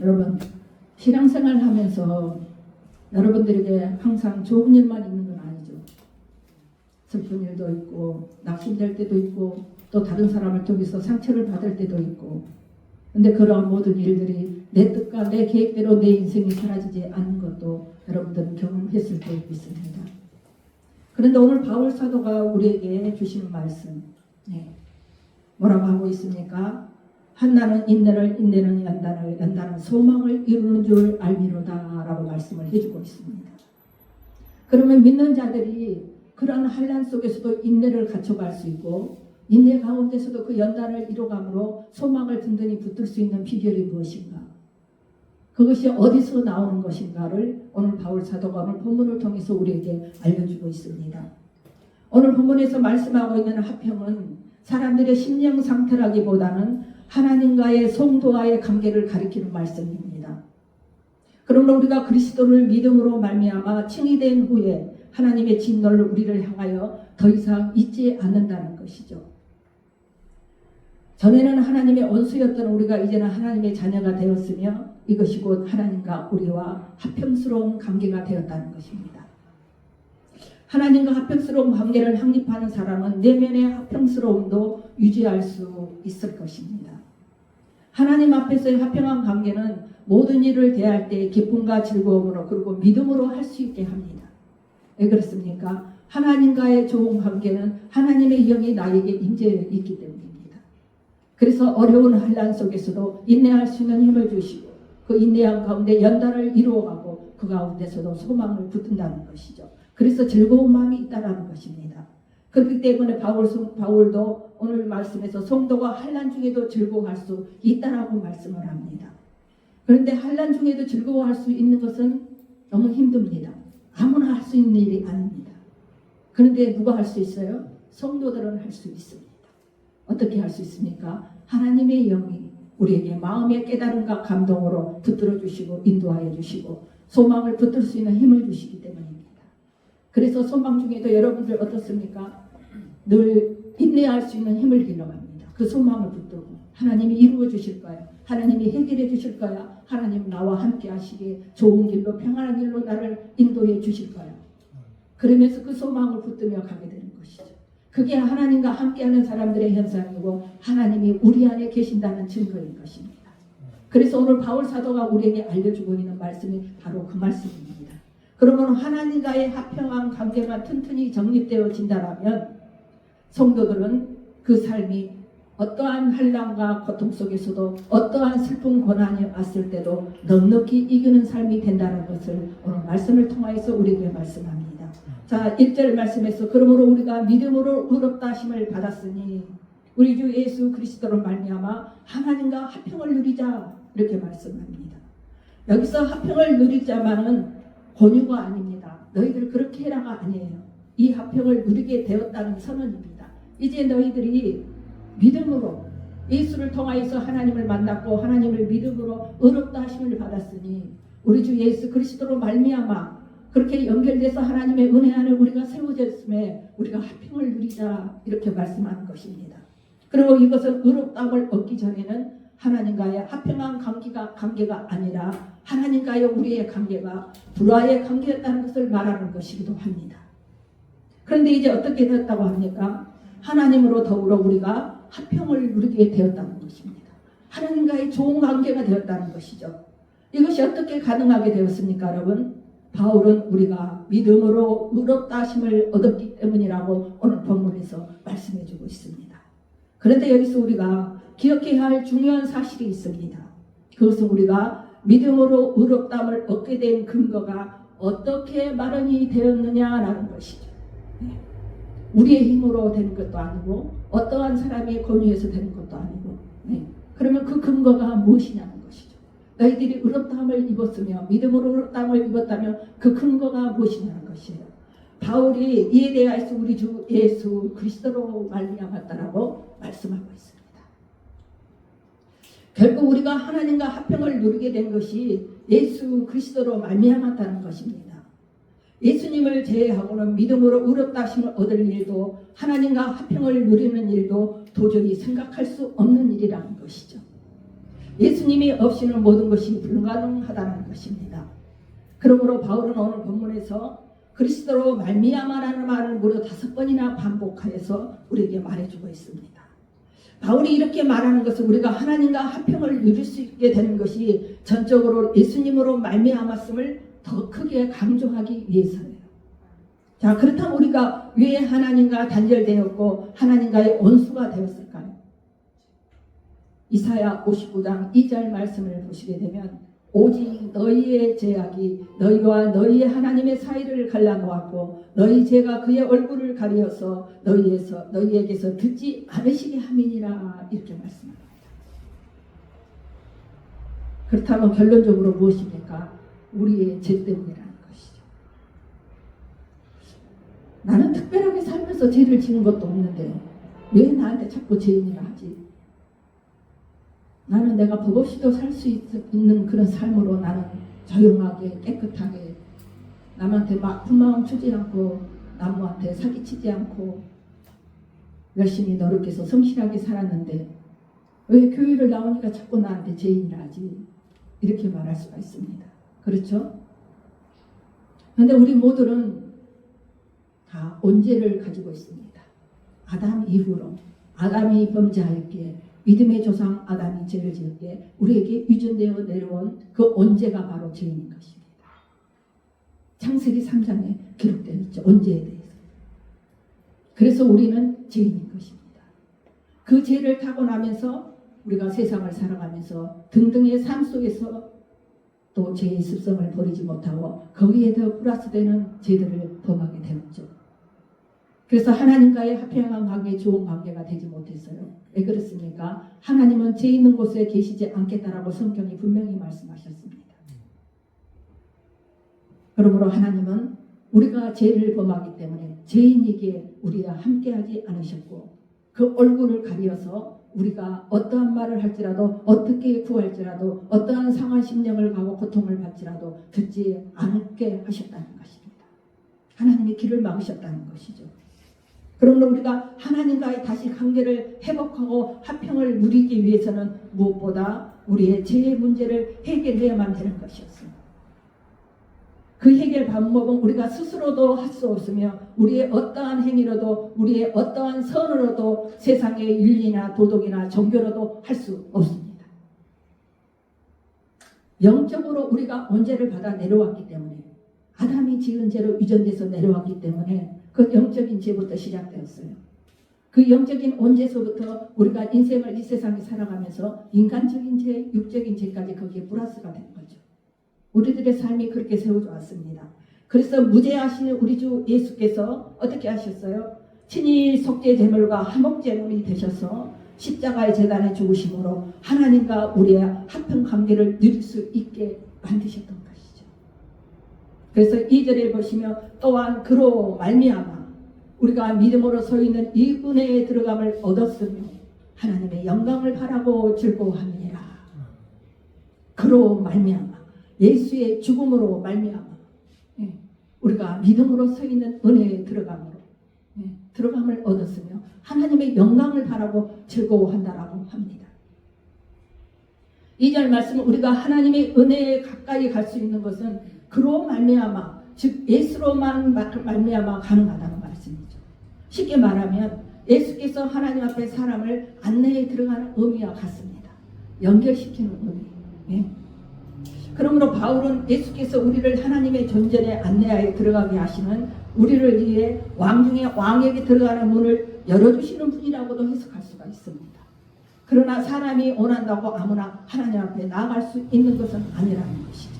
여러분, 신앙생활 하면서 여러분들에게 항상 좋은 일만 있는 건 아니죠. 슬픈 일도 있고 낙심될 때도 있고 또 다른 사람을 통해서 상처를 받을 때도 있고, 근데 그러한 모든 일들이 내 뜻과 내 계획대로 내 인생이 사라지지 않는 것도 여러분들은 경험했을 때 있습니다. 그런데 오늘 바울 사도가 우리에게 주시는 말씀, 뭐라고 하고 있습니까? 한나는 인내를, 인내는 연단을, 연단은 소망을 이루는 줄 알미로다 라고 말씀을 해주고 있습니다. 그러면 믿는 자들이 그러한 환난 속에서도 인내를 갖춰갈 수 있고, 인내 가운데서도 그 연단을 이뤄감으로 소망을 든든히 붙들 수 있는 비결이 무엇인가? 그것이 어디서 나오는 것인가를 오늘 바울 사도가 오늘 본문을 통해서 우리에게 알려주고 있습니다. 오늘 본문에서 말씀하고 있는 화평은 사람들의 심령 상태라기보다는 하나님과의 성도와의 관계를 가리키는 말씀입니다. 그러므로 우리가 그리스도를 믿음으로 말미암아 칭의된 후에 하나님의 진노를 우리를 향하여 더 이상 잊지 않는다는 것이죠. 전에는 하나님의 원수였던 우리가 이제는 하나님의 자녀가 되었으며 이것이 곧 하나님과 우리와 화평스러운 관계가 되었다는 것입니다. 하나님과 화평스러운 관계를 확립하는 사람은 내면의 화평스러움도 유지할 수 있을 것입니다. 하나님 앞에서의 화평한 관계는 모든 일을 대할 때 기쁨과 즐거움으로 그리고 믿음으로 할 수 있게 합니다. 왜 그렇습니까? 하나님과의 좋은 관계는 하나님의 영이 나에게 임재해 있기 때문입니다. 그래서 어려운 환난 속에서도 인내할 수 있는 힘을 주시고 그 인내한 가운데 연단을 이루어가고 그 가운데서도 소망을 붙든다는 것이죠. 그래서 즐거운 마음이 있다는 것입니다. 그렇기 때문에 바울도 오늘 말씀에서 성도가 환난 중에도 즐거워할 수 있다라고 말씀을 합니다. 그런데 환난 중에도 즐거워할 수 있는 것은 너무 힘듭니다. 아무나 할 수 있는 일이 아닙니다. 그런데 누가 할 수 있어요? 성도들은 할 수 있습니다. 어떻게 할 수 있습니까? 하나님의 영이 우리에게 마음의 깨달음과 감동으로 붙들어 주시고 인도하여 주시고 소망을 붙들 수 있는 힘을 주시기 때문입니다. 그래서 소망 중에도 여러분들 어떻습니까? 늘 인내할 수 있는 힘을 길러갑니다. 그 소망을 붙들고 하나님이 이루어 주실 거야. 하나님이 해결해 주실 거야. 하나님 나와 함께 하시기에 좋은 길로 평안한 길로 나를 인도해 주실 거야. 그러면서 그 소망을 붙들며 가게 되는 것이죠. 그게 하나님과 함께하는 사람들의 현상이고 하나님이 우리 안에 계신다는 증거인 것입니다. 그래서 오늘 바울 사도가 우리에게 알려주고 있는 말씀이 바로 그 말씀입니다. 그러면 하나님과의 화평한 관계가 튼튼히 정립되어진다면 성도들은 그 삶이 어떠한 환난과 고통 속에서도 어떠한 슬픈 고난이 왔을 때도 넉넉히 이기는 삶이 된다는 것을 오늘 말씀을 통하여서 우리에게 말씀합니다. 자, 1절 말씀에서 그러므로 우리가 믿음으로 의롭다 하심을 받았으니 우리 주 예수 그리스도로 말미암아 하나님과 화평을 누리자 이렇게 말씀합니다. 여기서 화평을 누리자마는 권유가 아닙니다. 너희들 그렇게 해라가 아니에요. 이 화평을 누리게 되었다는 선언입니다. 이제 너희들이 믿음으로 예수를 통하여서 하나님을 만났고 하나님을 믿음으로 의롭다 하심을 받았으니 우리 주 예수 그리스도로 말미암아 그렇게 연결돼서 하나님의 은혜 안에 우리가 세워졌음에 우리가 화평을 누리자 이렇게 말씀하는 것입니다. 그리고 이것은 의롭다함을 얻기 전에는 하나님과의 화평한 관계가 아니라 하나님과의 우리의 관계가 불화의 관계였다는 것을 말하는 것이기도 합니다. 그런데 이제 어떻게 되었다고 합니까? 하나님으로 더불어 우리가 화평을 누리게 되었다는 것입니다. 하나님과의 좋은 관계가 되었다는 것이죠. 이것이 어떻게 가능하게 되었습니까, 여러분? 바울은 우리가 믿음으로 의롭다 하심을 얻었기 때문이라고 오늘 본문에서 말씀해주고 있습니다. 그런데 여기서 우리가 기억해야 할 중요한 사실이 있습니다. 그것은 우리가 믿음으로 의롭다함을 얻게 된 근거가 어떻게 마련이 되었느냐라는 것이죠. 우리의 힘으로 되는 것도 아니고 어떠한 사람의 권유에서 되는 것도 아니고 그러면 그 근거가 무엇이냐는 것이죠. 너희들이 의롭다함을 입었으며 믿음으로 의롭다함을 입었다면 그 근거가 무엇이냐는 것이에요. 바울이 이에 대하여서 우리 주 예수 그리스도로 말미암았다라고 말씀하고 있습니다. 결국 우리가 하나님과 화평을 누리게 된 것이 예수 그리스도로 말미암았다는 것입니다. 예수님을 제외하고는 믿음으로 의롭다 하심을 얻을 일도 하나님과 화평을 누리는 일도 도저히 생각할 수 없는 일이라는 것이죠. 예수님이 없이는 모든 것이 불가능하다는 것입니다. 그러므로 바울은 오늘 본문에서 그리스도로 말미암아라는 말을 무려 5번이나 반복하여서 우리에게 말해주고 있습니다. 바울이 이렇게 말하는 것은 우리가 하나님과 화평을 누릴 수 있게 되는 것이 전적으로 예수님으로 말미암았음을 더 크게 강조하기 위해서예요. 자, 그렇다면 우리가 왜 하나님과 단절되었고 하나님과의 원수가 되었을까요? 이사야 59장 2절 말씀을 보시게 되면 오직 너희의 죄악이 너희와 너희의 하나님의 사이를 갈라놓았고 너희 죄가 그의 얼굴을 가리어서 너희에게서 듣지 않으시게 함이니라 이렇게 말씀합니다. 그렇다면 결론적으로 무엇입니까? 우리의 죄 때문이라는 것이죠. 나는 특별하게 살면서 죄를 지은 것도 없는데 왜 나한테 자꾸 죄인이라 하지? 나는 내가 법 없이도 살 수 있는 그런 삶으로 나는 조용하게 깨끗하게 남한테 막 불마음 주지 않고 남한테 사기치지 않고 열심히 노력해서 성실하게 살았는데 왜 교회를 나오니까 자꾸 나한테 죄인이라 하지? 이렇게 말할 수가 있습니다. 그렇죠? 그런데 우리 모두는 다 원죄를 가지고 있습니다. 아담 이후로 아담이 범죄하였기에 믿음의 조상 아담이 죄를 지었기에 우리에게 유전되어 내려온 그 원죄가 바로 죄인인 것입니다. 창세기 3장에 기록되어 있죠. 원죄에 대해서. 그래서 우리는 죄인인 것입니다. 그 죄를 타고 나면서 우리가 세상을 살아가면서 등등의 삶 속에서 또 죄의 습성을 버리지 못하고 거기에 더 플러스되는 죄들을 범하게 되었죠. 그래서 하나님과의 화평한 관계, 좋은 관계가 되지 못했어요. 왜 그렇습니까? 하나님은 죄 있는 곳에 계시지 않겠다라고 성경이 분명히 말씀하셨습니다. 그러므로 하나님은 우리가 죄를 범하기 때문에 죄인이기에 우리와 함께하지 않으셨고 그 얼굴을 가리어서 우리가 어떠한 말을 할지라도 어떻게 구할지라도 어떠한 상한 심령을 가고 고통을 받지라도 듣지 않게 하셨다는 것입니다. 하나님이 길을 막으셨다는 것이죠. 그러므로 우리가 하나님과의 다시 관계를 회복하고 화평을 누리기 위해서는 무엇보다 우리의 죄의 문제를 해결해야만 되는 것이었습니다. 그 해결 방법은 우리가 스스로도 할 수 없으며 우리의 어떠한 행위로도 우리의 어떠한 선으로도 세상의 윤리나 도덕이나 종교로도 할 수 없습니다. 영적으로 우리가 원죄를 받아 내려왔기 때문에 아담이 지은 죄로 유전돼서 내려왔기 때문에 그 영적인 죄부터 시작되었어요. 그 영적인 원죄서부터 우리가 인생을 이 세상에 살아가면서 인간적인 죄, 육적인 죄까지 거기에 플러스가 된 거죠. 우리들의 삶이 그렇게 세워져 왔습니다. 그래서 무죄하신 우리 주 예수께서 어떻게 하셨어요? 친히 속죄 제물과 화목 제물이 되셔서 십자가의 제단에 죽으심으로 하나님과 우리의 화평 관계를 누릴 수 있게 만드셨던 것이죠. 그래서 2절에 보시면 또한 그로 말미암아 우리가 믿음으로 서 있는 이 은혜에 들어감을 얻었으며 하나님의 영광을 바라고 즐거워함이니라. 그로 말미암아 예수의 죽음으로 말미암아 우리가 믿음으로 서 있는 은혜에 들어감을 얻었으며 하나님의 영광을 바라고 즐거워한다라고 합니다. 2절 말씀은 우리가 하나님의 은혜에 가까이 갈 수 있는 것은 그로 말미암아 즉 예수로만 말미암아 가능하다는 말씀이죠. 쉽게 말하면 예수께서 하나님 앞에 사람을 안내에 들어가는 의미와 같습니다. 연결시키는 의미. 그러므로 바울은 예수께서 우리를 하나님의 존전에 안내하에 들어가게 하시는 우리를 위해 왕 중에 왕에게 들어가는 문을 열어주시는 분이라고도 해석할 수가 있습니다. 그러나 사람이 원한다고 아무나 하나님 앞에 나아갈 수 있는 것은 아니라는 것이죠.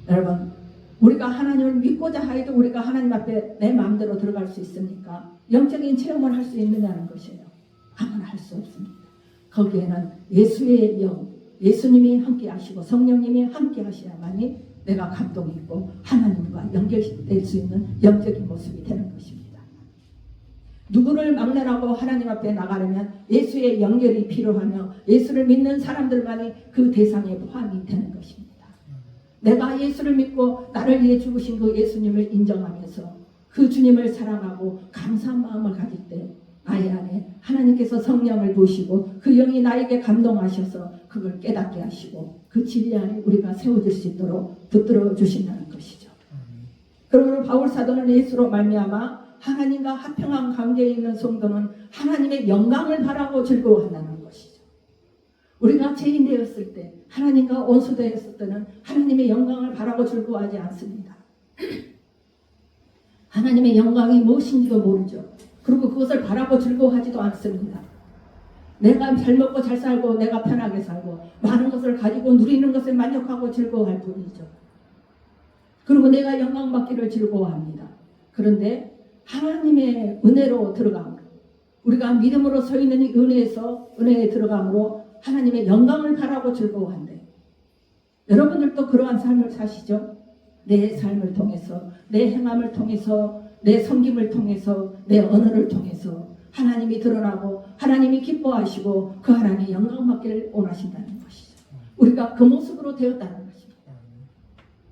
여러분, 우리가 하나님을 믿고자 하여도 우리가 하나님 앞에 내 마음대로 들어갈 수 있습니까? 영적인 체험을 할 수 있느냐는 것이에요. 아무나 할 수 없습니다. 거기에는 예수의 영, 예수님이 함께 하시고 성령님이 함께 하셔야만이 내가 감동이 있고 하나님과 연결될 수 있는 영적인 모습이 되는 것입니다. 누구를 막론하고 하나님 앞에 나가려면 예수의 연결이 필요하며 예수를 믿는 사람들만이 그 대상에 포함이 되는 것입니다. 내가 예수를 믿고 나를 위해 죽으신 그 예수님을 인정하면서 그 주님을 사랑하고 감사한 마음을 가질 때 나의 안에 하나님께서 성령을 부으시고 그 영이 나에게 감동하셔서 그걸 깨닫게 하시고 그 진리 안에 우리가 세워질 수 있도록 붙들어 주신다는 것이죠. 그러므로 바울 사도는 예수로 말미암아 하나님과 화평한 관계에 있는 성도는 하나님의 영광을 바라고 즐거워한다는 것이죠. 우리가 죄인 되었을 때, 하나님과 원수되었을 때는 하나님의 영광을 바라고 즐거워하지 않습니다. 하나님의 영광이 무엇인지도 모르죠. 그리고 그것을 바라고 즐거워하지도 않습니다. 내가 잘 먹고 잘 살고 내가 편하게 살고 많은 것을 가지고 누리는 것에 만족하고 즐거워할 뿐이죠. 그리고 내가 영광받기를 즐거워합니다. 그런데 하나님의 은혜로 들어감으로, 우리가 믿음으로 서 있는 이 은혜에 들어감으로 하나님의 영광을 바라고 즐거워한대. 여러분들도 그러한 삶을 사시죠? 내 삶을 통해서, 내 행함을 통해서, 내 섬김을 통해서, 내 언어를 통해서 하나님이 드러나고 하나님이 기뻐하시고 그 하나님의 영광받기를 원하신다는 것이죠. 우리가 그 모습으로 되었다는 것입니다.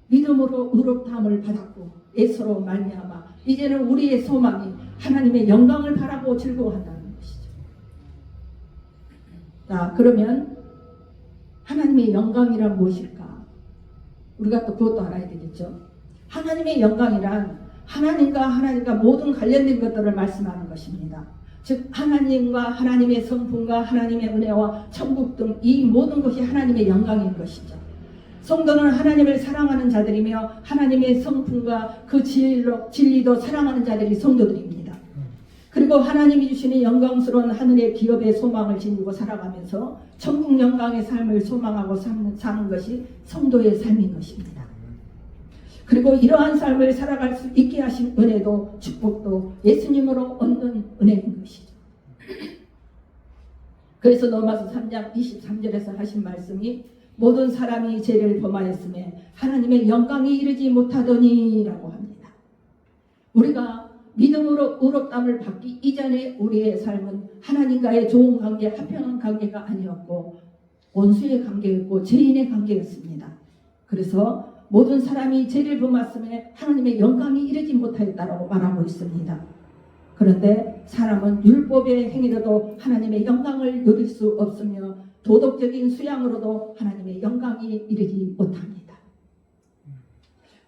믿음으로 의롭다함을 받았고 예수로 말미암아 이제는 우리의 소망이 하나님의 영광을 바라고 즐거워한다는 것이죠. 자, 그러면 하나님의 영광이란 무엇일까? 우리가 또 그것도 알아야 되겠죠. 하나님의 영광이란 하나님과 모든 관련된 것들을 말씀하는 것입니다. 즉 하나님과 하나님의 성품과 하나님의 은혜와 천국 등 이 모든 것이 하나님의 영광인 것이죠. 성도는 하나님을 사랑하는 자들이며 하나님의 성품과 그 진리도 사랑하는 자들이 성도들입니다. 그리고 하나님이 주시는 영광스러운 하늘의 기업의 소망을 지니고 살아가면서 천국 영광의 삶을 소망하고 사는 것이 성도의 삶인 것입니다. 그리고 이러한 삶을 살아갈 수 있게 하신 은혜도 축복도 예수님으로 얻는 은혜인 것이죠. 그래서 로마서 3장 23절에서 하신 말씀이 모든 사람이 죄를 범하였음에 하나님의 영광이 이르지 못하더니라고 합니다. 우리가 믿음으로 의롭다함을 받기 이전에 우리의 삶은 하나님과의 좋은 관계, 화평한 관계가 아니었고 원수의 관계였고 죄인의 관계였습니다. 그래서 모든 사람이 죄를 범했음에 하나님의 영광이 이르지 못하였다고 말하고 있습니다. 그런데 사람은 율법의 행위로도 하나님의 영광을 누릴 수 없으며 도덕적인 수양으로도 하나님의 영광이 이르지 못합니다.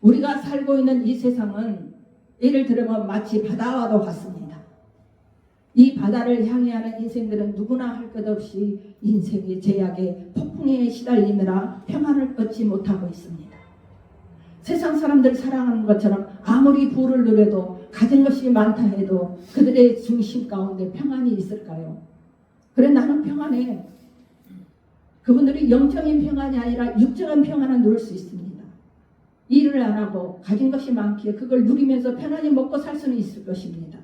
우리가 살고 있는 이 세상은 예를 들면 마치 바다와도 같습니다. 이 바다를 향해 하는 인생들은 누구나 할 것 없이 인생의 제약에 폭풍에 시달리느라 평안을 얻지 못하고 있습니다. 세상 사람들 사랑하는 것처럼 아무리 부를 누려도 가진 것이 많다 해도 그들의 중심 가운데 평안이 있을까요? 그래 나는 평안해. 그분들이 영적인 평안이 아니라 육적인 평안을 누릴 수 있습니다. 일을 안 하고 가진 것이 많기에 그걸 누리면서 편안히 먹고 살 수는 있을 것입니다.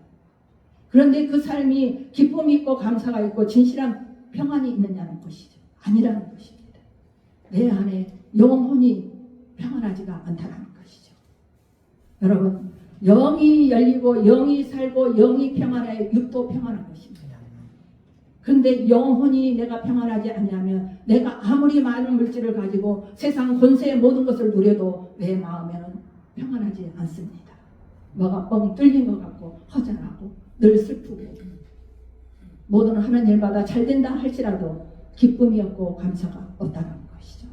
그런데 그 삶이 기쁨이 있고 감사가 있고 진실한 평안이 있느냐는 것이죠. 아니라는 것입니다. 내 안에 영혼이 평안하지가 않다는 것이죠. 여러분, 영이 열리고 영이 살고 영이 평안해 육도 평안한 것입니다. 근데 영혼이 내가 평안하지 않냐면 내가 아무리 많은 물질을 가지고 세상 권세의 모든 것을 누려도 내 마음에는 평안하지 않습니다. 뭐가 뻥 뚫린 것 같고 허전하고 늘 슬프고 모든 하는 일마다 잘 된다 할지라도 기쁨이 없고 감사가 없다는 것이죠.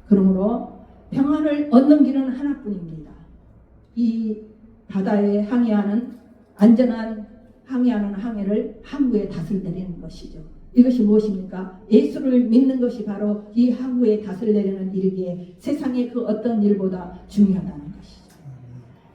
그러므로 평안을 얻는 길은 하나뿐입니다. 이 바다에 항해하는 안전한 항해하는 항해를 항구에 닷을 내리는 것이죠. 이것이 무엇입니까? 예수를 믿는 것이 바로 이 항구에 닷을 내리는 일이기에 세상의 그 어떤 일보다 중요하다는 것이죠.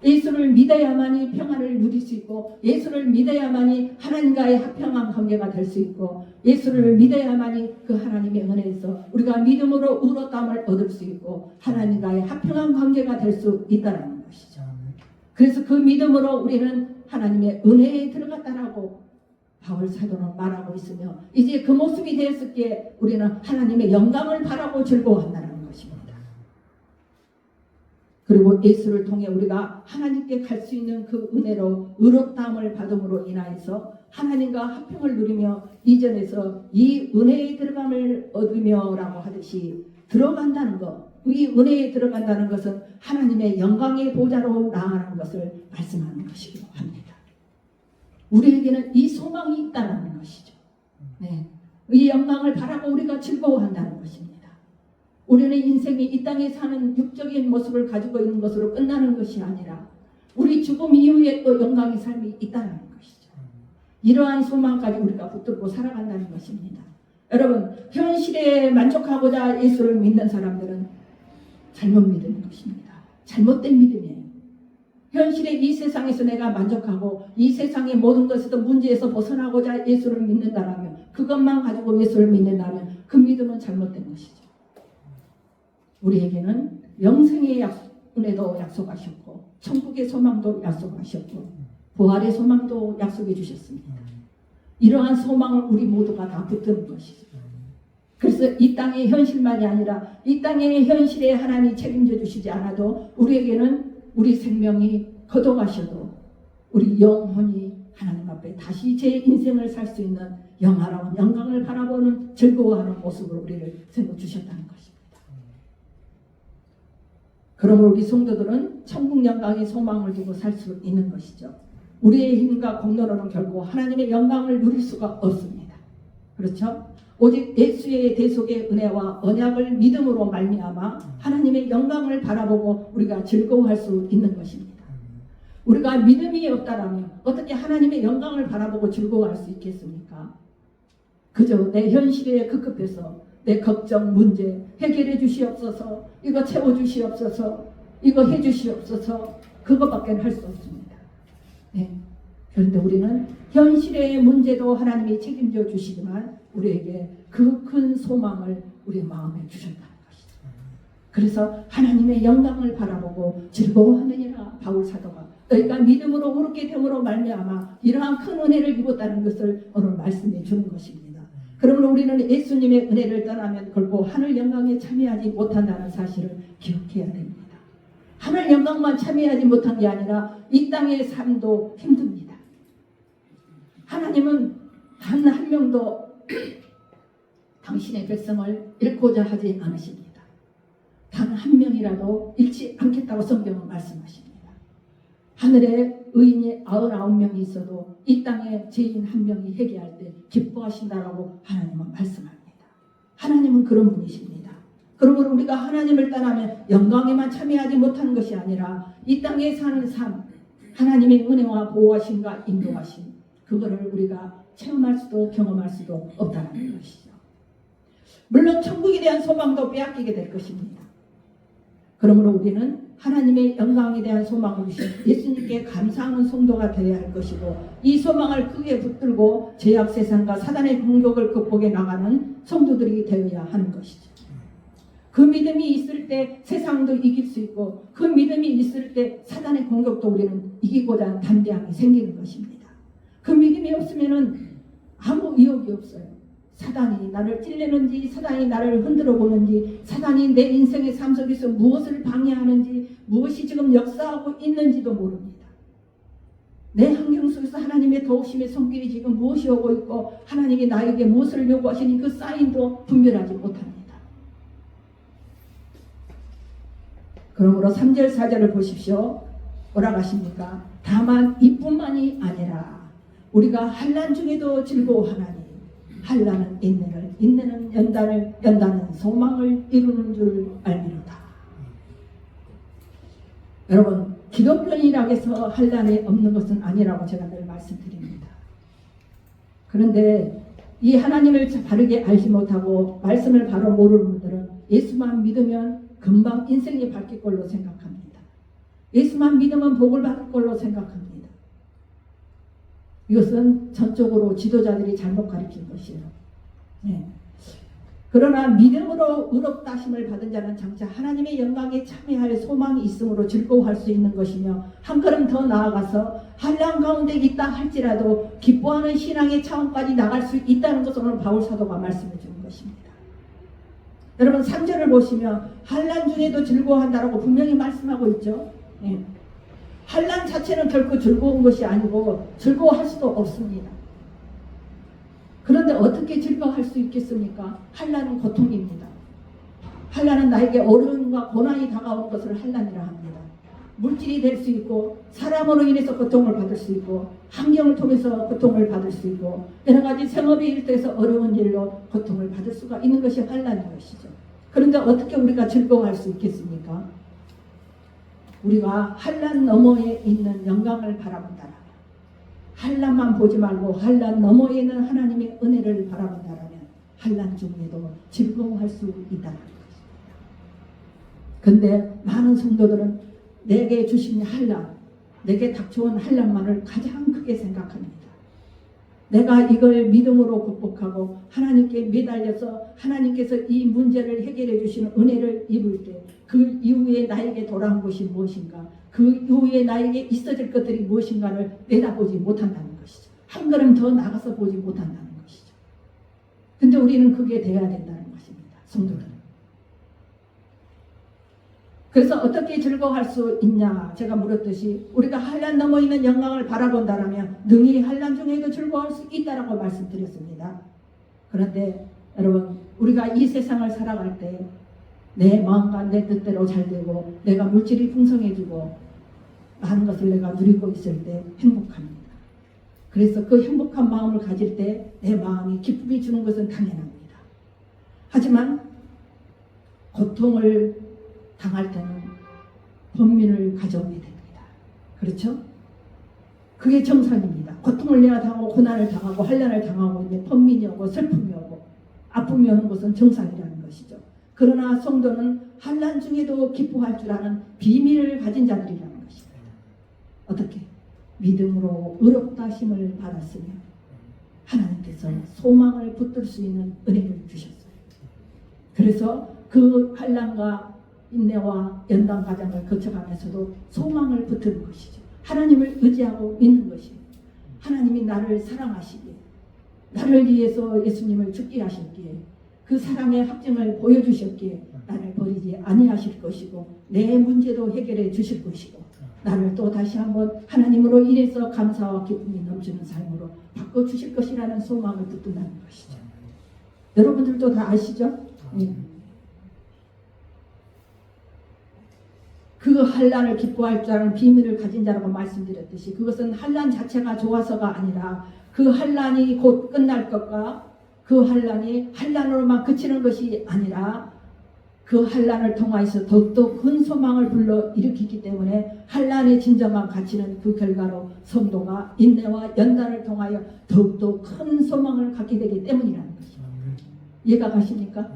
예수를 믿어야만이 평안을 누릴 수 있고 예수를 믿어야만이 하나님과의 화평한 관계가 될 수 있고 예수를 믿어야만이 그 하나님의 은혜에서 우리가 믿음으로 의롭다함을 얻을 수 있고 하나님과의 화평한 관계가 될 수 있다는 것이죠. 그래서 그 믿음으로 우리는 하나님의 은혜에 들어갔다라고 바울 사도는 말하고 있으며 이제 그 모습이 되었을 때 우리는 하나님의 영광을 바라고 즐거워한다는 것입니다. 그리고 예수를 통해 우리가 하나님께 갈 수 있는 그 은혜로 의롭다함을 받음으로 인하여서 하나님과 화평을 누리며 이전에서 이 은혜에 들어감을 얻으며라고 하듯이 들어간다는 것, 이 은혜에 들어간다는 것은 하나님의 영광의 보좌로 나아가는 것을 말씀하는 것이기도 합니다. 우리에게는 이 소망이 있다는 것이죠. 네. 이 영광을 바라고 우리가 즐거워한다는 것입니다. 우리는 인생이 이 땅에 사는 육적인 모습을 가지고 있는 것으로 끝나는 것이 아니라 우리 죽음 이후에 또 영광의 삶이 있다는 것이죠. 이러한 소망까지 우리가 붙들고 살아간다는 것입니다. 여러분, 현실에 만족하고자 예수를 믿는 사람들은 잘못 믿는 것입니다. 잘못된 믿음이에요. 현실의 이 세상에서 내가 만족하고 이 세상의 모든 것에서 문제에서 벗어나고자 예수를 믿는다라면, 그것만 가지고 예수를 믿는다면 그 믿음은 잘못된 것이죠. 우리에게는 영생의 은혜도 약속하셨고 천국의 소망도 약속하셨고 부활의 소망도 약속해 주셨습니다. 이러한 소망을 우리 모두가 다 붙드는 것이죠. 그래서 이 땅의 현실만이 아니라 이 땅의 현실에 하나님이 책임져 주시지 않아도 우리에게는 우리 생명이 거둬가셔도 우리 영혼이 하나님 앞에 다시 제 인생을 살 수 있는 영화로운 영광을 바라보는 즐거워하는 모습으로 우리를 세워주셨다는 것입니다. 그러므로 우리 성도들은 천국 영광의 소망을 두고 살 수 있는 것이죠. 우리의 힘과 공로로는 결코 하나님의 영광을 누릴 수가 없습니다. 그렇죠? 오직 예수의 대속의 은혜와 언약을 믿음으로 말미암아 하나님의 영광을 바라보고 우리가 즐거워할 수 있는 것입니다. 우리가 믿음이 없다라면 어떻게 하나님의 영광을 바라보고 즐거워할 수 있겠습니까? 그저 내 현실에 급급해서 내 걱정, 문제 해결해 주시옵소서, 이거 채워 주시옵소서, 이거 해 주시옵소서, 그것밖에 할 수 없습니다. 네. 그런데 우리는 현실의 문제도 하나님이 책임져 주시지만 우리에게 그 큰 소망을 우리 마음에 주셨다는 것이죠. 그래서 하나님의 영광을 바라보고 즐거워하느니라 바울 사도가 너희가 믿음으로 오르게 됨으로 말미암아 이러한 큰 은혜를 입었다는 것을 오늘 말씀해 주는 것입니다. 그러므로 우리는 예수님의 은혜를 떠나면 결코 하늘 영광에 참여하지 못한다는 사실을 기억해야 됩니다. 하늘 영광만 참여하지 못한 게 아니라 이 땅의 삶도 힘듭니다. 하나님은 단 한 명도 당신의 백성을 잃고자 하지 않으십니다. 단 한 명이라도 잃지 않겠다고 성경은 말씀하십니다. 하늘에 의인이 99명이 있어도 이 땅에 죄인 한 명이 회개할 때 기뻐하신다라고 하나님은 말씀합니다. 하나님은 그런 분이십니다. 그러므로 우리가 하나님을 떠나면 영광에만 참여하지 못하는 것이 아니라 이 땅에 사는 삶, 하나님의 은혜와 보호하심과 인도하심, 그거를 우리가 체험할 수도 경험할 수도 없다는 것이죠. 물론 천국에 대한 소망도 빼앗기게 될 것입니다. 그러므로 우리는 하나님의 영광에 대한 소망을 주신 예수님께 감사하는 성도가 되어야 할 것이고 이 소망을 크게 붙들고 죄악 세상과 사단의 공격을 극복해 나가는 성도들이 되어야 하는 것이죠. 그 믿음이 있을 때 세상도 이길 수 있고 그 믿음이 있을 때 사단의 공격도 우리는 이기고자 하는 담대함이 생기는 것입니다. 그 믿음이 없으면 아무 의욕이 없어요. 사단이 나를 찔리는지 사단이 나를 흔들어 보는지 사단이 내 인생의 삶 속에서 무엇을 방해하는지 무엇이 지금 역사하고 있는지도 모릅니다. 내 환경 속에서 하나님의 도우심의 손길이 지금 무엇이 오고 있고 하나님이 나에게 무엇을 요구하시니 그 사인도 분별하지 못합니다. 그러므로 3절 4절을 보십시오. 뭐라고 하십니까? 다만 이뿐만이 아니라 우리가 환난 중에도 즐거워하나니 환난은 인내를, 인내는 연단을, 연단은 소망을 이루는 줄 알미로다. 여러분, 기독교인이라고 해서 환난이 없는 것은 아니라고 제가 늘 말씀드립니다. 그런데 이 하나님을 바르게 알지 못하고 말씀을 바로 모르는 분들은 예수만 믿으면 금방 인생이 바뀔 걸로 생각합니다. 예수만 믿으면 복을 받을 걸로 생각합니다. 이것은 전적으로 지도자들이 잘못 가르친 것이에요. 네. 그러나 믿음으로 의롭다 하심을 받은 자는 장차 하나님의 영광에 참여할 소망이 있으므로 즐거워할 수 있는 것이며 한 걸음 더 나아가서 환난 가운데 있다 할지라도 기뻐하는 신앙의 차원까지 나갈 수 있다는 것을 오늘 바울 사도가 말씀해 주는 것입니다. 여러분 3절을 보시면 환난 중에도 즐거워한다라고 분명히 말씀하고 있죠. 네. 환난 자체는 결코 즐거운 것이 아니고 즐거워할 수도 없습니다. 그런데 어떻게 즐거워할 수 있겠습니까? 환난은 고통입니다. 환난은 나에게 어려움과 고난이 다가오는 것을 환난이라 합니다. 물질이 될 수 있고 사람으로 인해서 고통을 받을 수 있고 환경을 통해서 고통을 받을 수 있고 여러 가지 생업의 일터에서 어려운 일로 고통을 받을 수가 있는 것이 환난인 것이죠. 그런데 어떻게 우리가 즐거워할 수 있겠습니까? 우리가 환난 너머에 있는 영광을 바라본다라면, 환난만 보지 말고 환난 너머에 있는 하나님의 은혜를 바라본다라면 환난 중에도 즐거워할 수 있다는 것입니다. 그런데 많은 성도들은 내게 주신 환난, 내게 닥쳐온 환난만을 가장 크게 생각합니다. 내가 이걸 믿음으로 극복하고 하나님께 매달려서 하나님께서 이 문제를 해결해 주시는 은혜를 입을 때 그 이후에 나에게 돌아온 것이 무엇인가, 그 이후에 나에게 있어질 것들이 무엇인가를 내다보지 못한다는 것이죠. 한 걸음 더 나가서 보지 못한다는 것이죠. 근데 우리는 그게 돼야 된다는 것입니다. 성도들은. 그래서 어떻게 즐거워할 수 있냐, 제가 물었듯이 우리가 환난 넘어 있는 영광을 바라본다라면 능히 환난 중에도 즐거워할 수 있다라고 말씀드렸습니다. 그런데 여러분, 우리가 이 세상을 살아갈 때 내 마음과 내 뜻대로 잘 되고 내가 물질이 풍성해지고 많은 것을 내가 누리고 있을 때 행복합니다. 그래서 그 행복한 마음을 가질 때 내 마음이 기쁨이 주는 것은 당연합니다. 하지만 고통을 당할 때는 번민을 가져오게 됩니다. 그렇죠? 그게 정상입니다. 고통을 내가 당하고 고난을 당하고 환난을 당하고 이제 번민이 오고 슬픔이 오고 아픔이 오는 것은 정상이라는 것이죠. 그러나 성도는 환난 중에도 기뻐할 줄 아는 비밀을 가진 자들이라는 것입니다. 어떻게? 믿음으로 의롭다 하심을 받았으며 하나님께서 소망을 붙들 수 있는 은혜를 주셨어요. 그래서 그 환난과 인내와 연단 과정을 거쳐가면서도 소망을 붙드는 것이죠. 하나님을 의지하고 있는 것이에요. 하나님이 나를 사랑하시기에, 나를 위해서 예수님을 죽게 하셨기에, 그 사랑의 확증을 보여주셨기에 나를 버리지 아니하실 것이고 내 문제도 해결해 주실 것이고 나를 또 다시 한번 하나님으로 인해서 감사와 기쁨이 넘치는 삶으로 바꿔주실 것이라는 소망을 붙든다는 것이죠. 여러분들도 다 아시죠? 그 환난을 기뻐할 줄 아는 비밀을 가진 자라고 말씀드렸듯이 그것은 환난 자체가 좋아서가 아니라 그 환난이 곧 끝날 것과 그 환난이 환난으로만 그치는 것이 아니라 그 환난을 통하여서 더욱더 큰 소망을 불러일으키기 때문에 환난의 진정한 가치는 그 결과로 성도가 인내와 연단을 통하여 더욱더 큰 소망을 갖게 되기 때문이라는 것입니다. 이해가 가십니까?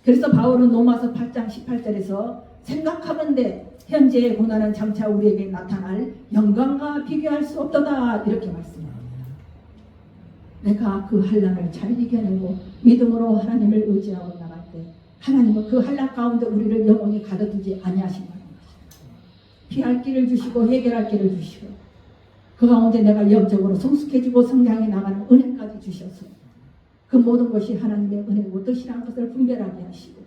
그래서 바울은 로마서 8장 18절에서 생각하건대 현재의 고난은 장차 우리에게 나타날 영광과 비교할 수 없도다 이렇게 말씀합니다. 내가 그 환난을 잘 이겨내고 믿음으로 하나님을 의지하고 나갈 때 하나님은 그 환난 가운데 우리를 영원히 가둬두지 아니하신다는 것입니다. 피할 길을 주시고 해결할 길을 주시고 그 가운데 내가 영적으로 성숙해지고 성장해 나가는 은혜까지 주셔서 그 모든 것이 하나님의 은혜고 뜻이라는 것을 분별하게 하시고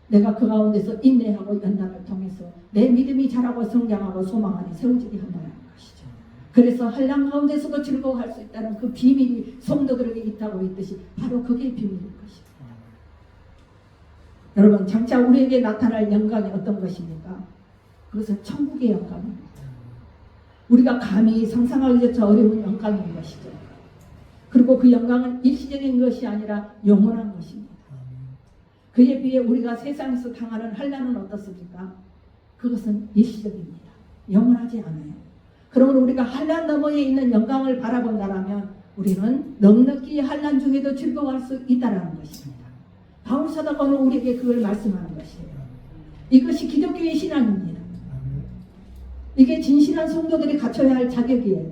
내가 그 가운데서 인내하고 연단을 통해서 내 믿음이 자라고 성장하고 소망 안에 세워지게 한다는 것이죠. 그래서 환난 가운데서도 즐거워할 수 있다는 그 비밀이 성도들에게 있다고 했듯이 바로 그게 비밀인 것입니다. 여러분, 장차 우리에게 나타날 영광이 어떤 것입니까? 그것은 천국의 영광입니다. 우리가 감히 상상하기조차 어려운 영광인 것이죠. 그리고 그 영광은 일시적인 것이 아니라 영원한 것입니다. 그에 비해 우리가 세상에서 당하는 환난은 어떻습니까? 그것은 일시적입니다. 영원하지 않아요. 그러므로 우리가 환난 너머에 있는 영광을 바라본다면 우리는 넉넉히 환난 중에도 즐거워할 수 있다는 것입니다. 바울 사도가는 우리에게 그걸 말씀하는 것이에요. 이것이 기독교의 신앙입니다. 이게 진실한 성도들이 갖춰야 할 자격이에요.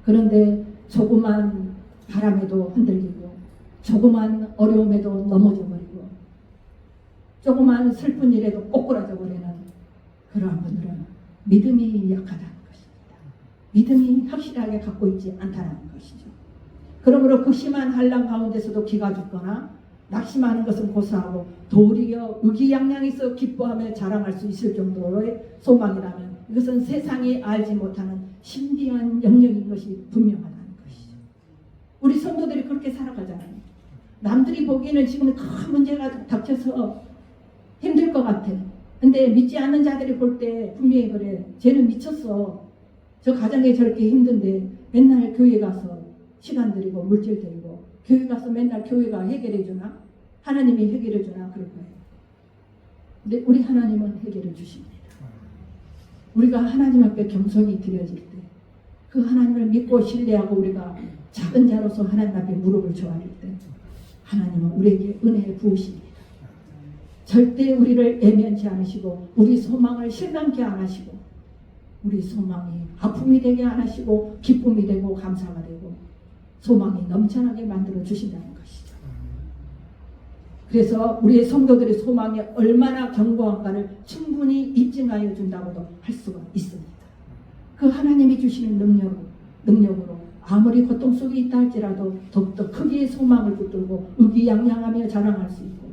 그런데 조그만 바람에도 흔들리고 조그만 어려움에도 넘어져 버리고 조그만 슬픈 일에도 꼬꾸라져 버리는 그러한 분들은 믿음이 약하다는 것입니다. 믿음이 확실하게 갖고 있지 않다는 것이죠. 그러므로 그 심한 환난 가운데서도 기가 죽거나 낙심하는 것은 고사하고 도리어 의기양양해서 기뻐하며 자랑할 수 있을 정도의 소망이라면 이것은 세상이 알지 못하는 신비한 영역인 것이 분명하다는 것이죠. 우리 성도들이 그렇게 살아가잖아요. 남들이 보기에는 지금 큰 문제가 닥쳐서 힘들 것 같아. 근데 믿지 않는 자들이 볼 때 분명히 그래. 쟤는 미쳤어. 저 가정에 저렇게 힘든데 맨날 교회 가서 시간 들이고 물질 들이고 교회 가서 맨날 교회가 해결해 주나? 하나님이 해결해 주나? 그럴 거예요. 근데 우리 하나님은 해결해 주십니다. 우리가 하나님 앞에 겸손히 드려질 때 그 하나님을 믿고 신뢰하고 우리가 작은 자로서 하나님 앞에 무릎을 조아릴 때 하나님은 우리에게 은혜에 부으십니다. 절대 우리를 애면치 않으시고 우리 소망을 실망케 안 하시고 우리 소망이 아픔이 되게 안 하시고 기쁨이 되고 감사가 되고 소망이 넘쳐나게 만들어 주신다는 것이죠. 그래서 우리의 성도들의 소망이 얼마나 견고한가를 충분히 입증하여 준다고도 할 수가 있습니다. 그 하나님이 주시는 능력으로 아무리 고통 속에 있다 할지라도 더욱더 크게 소망을 붙들고 의기양양하며 자랑할 수 있고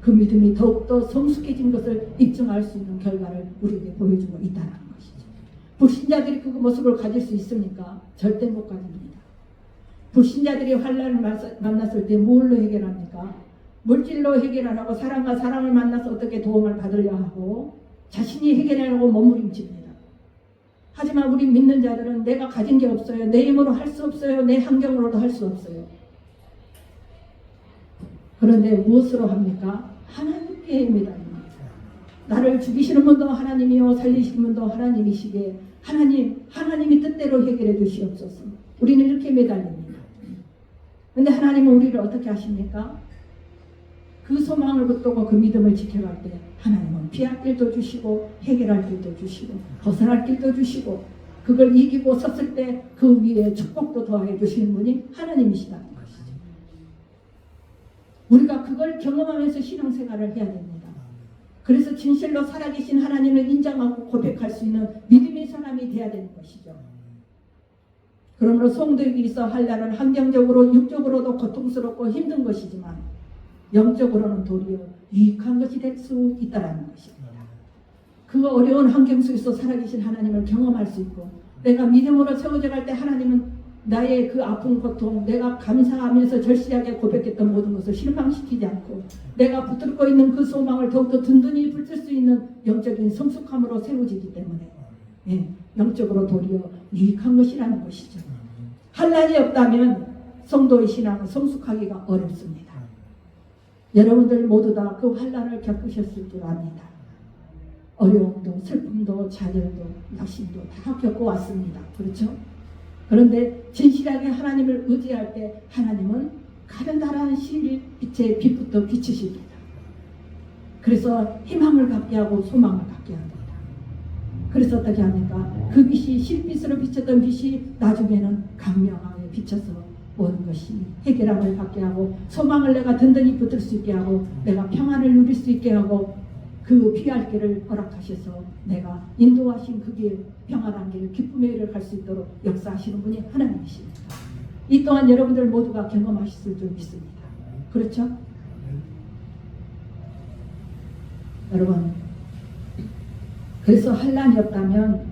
그 믿음이 더욱더 성숙해진 것을 입증할 수 있는 결과를 우리에게 보여주고 있다는 것이죠. 불신자들이 그 모습을 가질 수 있습니까? 절대 못 가집니다. 불신자들이 환난을 만났을 때 뭘로 해결합니까? 물질로 해결 안 하고 사람과 사람을 만나서 어떻게 도움을 받으려 하고 자신이 해결하려고 몸부림칩니다. 하지만 우리 믿는 자들은 내가 가진 게 없어요. 내 힘으로 할 수 없어요. 내 환경으로도 할 수 없어요. 그런데 무엇으로 합니까? 하나님께 매달립니다. 나를 죽이시는 분도 하나님이요 살리시는 분도 하나님이시기에 하나님이 뜻대로 해결해 주시옵소서. 우리는 이렇게 매달립니다. 그런데 하나님은 우리를 어떻게 하십니까? 그 소망을 붙들고 그 믿음을 지켜갈 때 하나님은 피할 길도 주시고 해결할 길도 주시고 벗어날 길도 주시고 그걸 이기고 섰을 때 그 위에 축복도 더하게 주시는 분이 하나님이시다는 것이죠. 우리가 그걸 경험하면서 신앙생활을 해야 됩니다. 그래서 진실로 살아계신 하나님을 인정하고 고백할 수 있는 믿음의 사람이 되어야 되는 것이죠. 그러므로 성도에게 있어 환난은 환경적으로 육적으로도 고통스럽고 힘든 것이지만 영적으로는 도리어 유익한 것이 될 수 있다는 것입니다. 그 어려운 환경 속에서 살아계신 하나님을 경험할 수 있고 내가 믿음으로 세워져 갈 때 하나님은 나의 그 아픈 고통 내가 감사하면서 절실하게 고백했던 모든 것을 실망시키지 않고 내가 붙들고 있는 그 소망을 더욱더 든든히 붙들 수 있는 영적인 성숙함으로 세워지기 때문에 영적으로 도리어 유익한 것이라는 것이죠. 환난이 없다면 성도의 신앙은 성숙하기가 어렵습니다. 여러분들 모두 다 그 환난을 겪으셨을 줄 압니다. 어려움도 슬픔도 좌절도 낙심도 다 겪어왔습니다. 그렇죠? 그런데 진실하게 하나님을 의지할 때 하나님은 가련다란 빛의 빛부터 비추십니다. 그래서 희망을 갖게 하고 소망을 갖게 합니다. 그래서 어떻게 합니까? 그 빛이 실빛으로 비쳤던 빛이 나중에는 강명하게 비쳐서 모든 것이 해결함을 받게 하고 소망을 내가 든든히 붙들 수 있게 하고 내가 평안을 누릴 수 있게 하고 그 피할 길을 허락하셔서 내가 인도하신 그 길, 평안한 길, 기쁨의 길을 갈 수 있도록 역사하시는 분이 하나님이십니다. 이 또한 여러분들 모두가 경험하셨을 줄 믿습니다. 그렇죠? 여러분, 그래서 환난이 없다면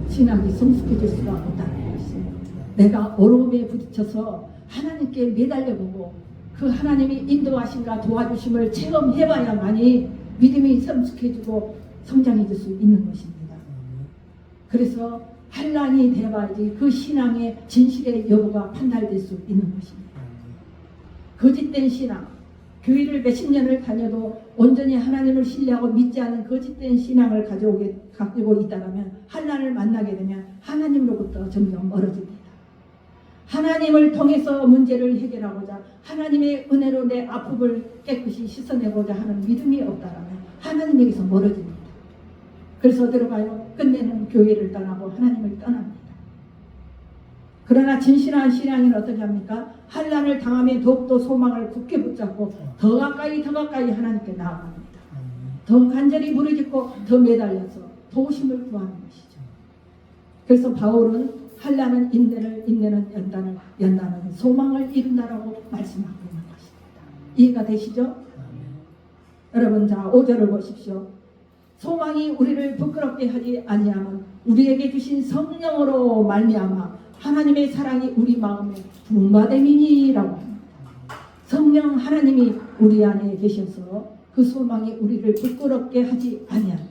신앙이 성숙해질 수가 없다는 것이에요. 내가 어려움에 부딪혀서 하나님께 매달려보고 그 하나님이 인도하신가 도와주심을 체험해봐야만이 믿음이 성숙해지고 성장해질 수 있는 것입니다. 그래서 환난이 돼봐야지 그 신앙의 진실의 여부가 판단될 수 있는 것입니다. 거짓된 신앙, 교회를 몇십 년을 다녀도 온전히 하나님을 신뢰하고 믿지 않는 거짓된 신앙을 가지고 있다면 환난을 만나게 되면 하나님으로부터 점점 멀어집니다. 하나님을 통해서 문제를 해결하고자 하나님의 은혜로 내 아픔을 깨끗이 씻어내고자 하는 믿음이 없다면 하나님에게서 멀어집니다. 그래서 어디로 가요? 끝내는 교회를 떠나고 하나님을 떠납니다. 그러나 진실한 신앙인은 어떻게 합니까? 환난을 당하면 더욱더 소망을 굳게 붙잡고 더 가까이 하나님께 나아갑니다. 더 간절히 부르짖고 더 매달려서 도우심을 구하는 것이죠. 그래서 바울은 환난은 인내는 연단은 소망을 이룬다라고 말씀하고 있는 것입니다. 이해가 되시죠? 여러분, 자 5절을 보십시오. 소망이 우리를 부끄럽게 하지 아니하면 우리에게 주신 성령으로 말미암아 하나님의 사랑이 우리 마음에 부흥받음이니라고 합니다. 성령 하나님이 우리 안에 계셔서 그 소망이 우리를 부끄럽게 하지 아니하며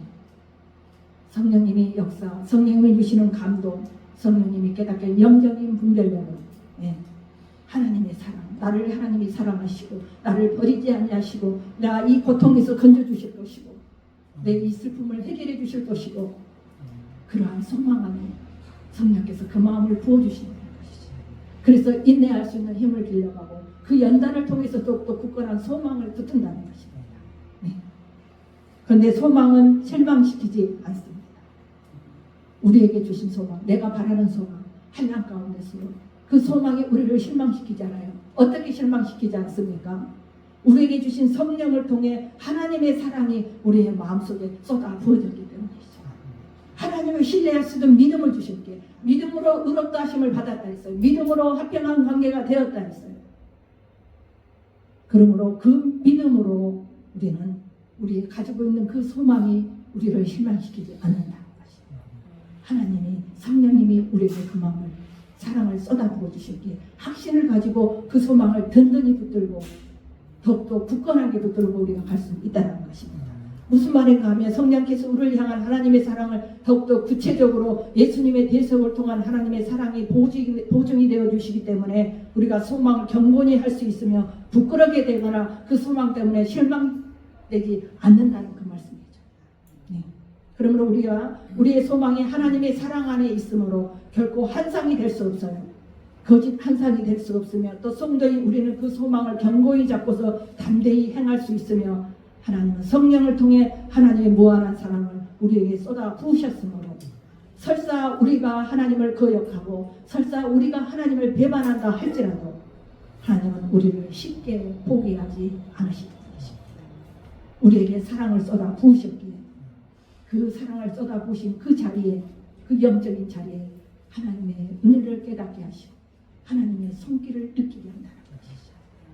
성령님이 역사, 성령님이 주시는 감동, 성령님이 깨닫게 영적인 분별력을 하나님의 사랑, 나를 하나님이 사랑하시고 나를 버리지 아니하시고 나 이 고통에서 건져주실 것이고 내 이 슬픔을 해결해 주실 것이고 그러한 소망 안에 성령께서 그 마음을 부어주시는 것이죠. 그래서 인내할 수 있는 힘을 빌려가고 그 연단을 통해서 더욱더 굳건한 소망을 붙든다는 것입니다. 그런데 소망은 실망시키지 않습니다. 우리에게 주신 소망, 내가 바라는 소망, 한양 가운데서 그 소망이 우리를 실망시키잖아요. 어떻게 실망시키지 않습니까? 우리에게 주신 성령을 통해 하나님의 사랑이 우리의 마음속에 쏟아 부어졌기 때문이죠. 하나님을 신뢰할 수 있는 믿음을 주셨기에 믿음으로 의롭다 하심을 받았다 했어요. 믿음으로 합평한 관계가 되었다 했어요. 그러므로 그 믿음으로 우리는 우리 가지고 있는 그 소망이 우리를 실망시키지 않는다는 것입니다. 하나님이 성령님이 우리에게 그 마음을 사랑을 쏟아부어 주셨기에 확신을 가지고 그 소망을 든든히 붙들고 더욱더 굳건하게 붙들고 우리가 갈 수 있다는 것입니다. 무슨 말인가 하면 성령께서 우리를 향한 하나님의 사랑을 더욱더 구체적으로 예수님의 대속을 통한 하나님의 사랑이 보증이 되어 주시기 때문에 우리가 소망을 경건히 할 수 있으며 부끄럽게 되거나 그 소망 때문에 실망되지 않는다는 그 말씀이죠. 그러므로 우리가 우리의 소망이 하나님의 사랑 안에 있으므로 결코 환상이 될 수 없어요. 거짓 환상이 될 수 없으며 또 성도인 우리는 그 소망을 견고히 잡고서 담대히 행할 수 있으며 하나님은 성령을 통해 하나님의 무한한 사랑을 우리에게 쏟아 부으셨으므로 설사 우리가 하나님을 거역하고 설사 우리가 하나님을 배반한다 할지라도 하나님은 우리를 쉽게 포기하지 않으시는 것입니다. 우리에게 사랑을 쏟아 부으셨기에 그 사랑을 쏟아 부으신 그 자리에 그 영적인 자리에 하나님의 은혜를 깨닫게 하시고 하나님의 손길을 느끼게 한다는 것이죠.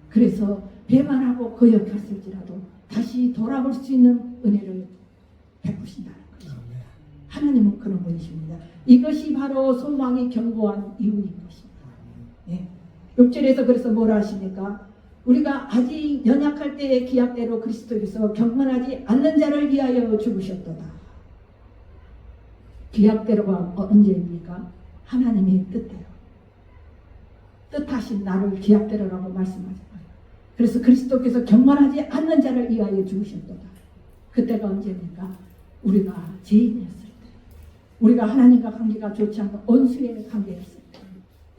그래서 배반하고 거역했을지라도 다시 돌아올 수 있는 은혜를 베푸신다는 것입니다. 하나님은 그런 분이십니다. 이것이 바로 소망이 견고한 이유인 것입니다. 6절에서 그래서 뭐라 하십니까? 우리가 아직 연약할 때의 기약대로 그리스도께서 경건하지 않는 자를 위하여 죽으셨도다. 기약대로가 언제입니까? 하나님의 뜻대로. 뜻하신 나를 기약대로라고 말씀하잖아요. 그래서 그리스도께서 경건하지 않는 자를 위하여 죽으셨도다. 그때가 언제입니까? 우리가 죄인이었을 때, 우리가 하나님과 관계가 좋지 않고 원수의 관계였을 때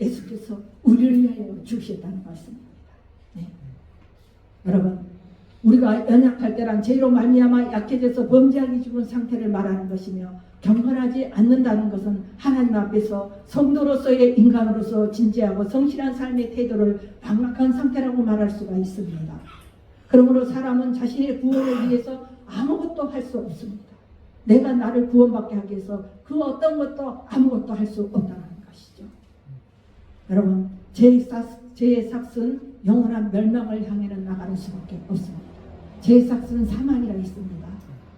예수께서 우리를 위하여 죽으셨다는 말씀입니다. 여러분, 우리가 연약할 때란 죄로 말미암아 약해져서 범죄하기 죽은 상태를 말하는 것이며 경건하지 않는다는 것은 하나님 앞에서 성도로서의 인간으로서 진지하고 성실한 삶의 태도를 방락한 상태라고 말할 수가 있습니다. 그러므로 사람은 자신의 구원을 위해서 아무것도 할 수 없습니다. 내가 나를 구원받게 하기 위해서 그 어떤 것도 아무것도 할 수 없다는 것이죠. 여러분, 죄의 삭은 영원한 멸망을 향해는 나가는 수밖에 없습니다. 죄의 삭은 사망이라 있습니다.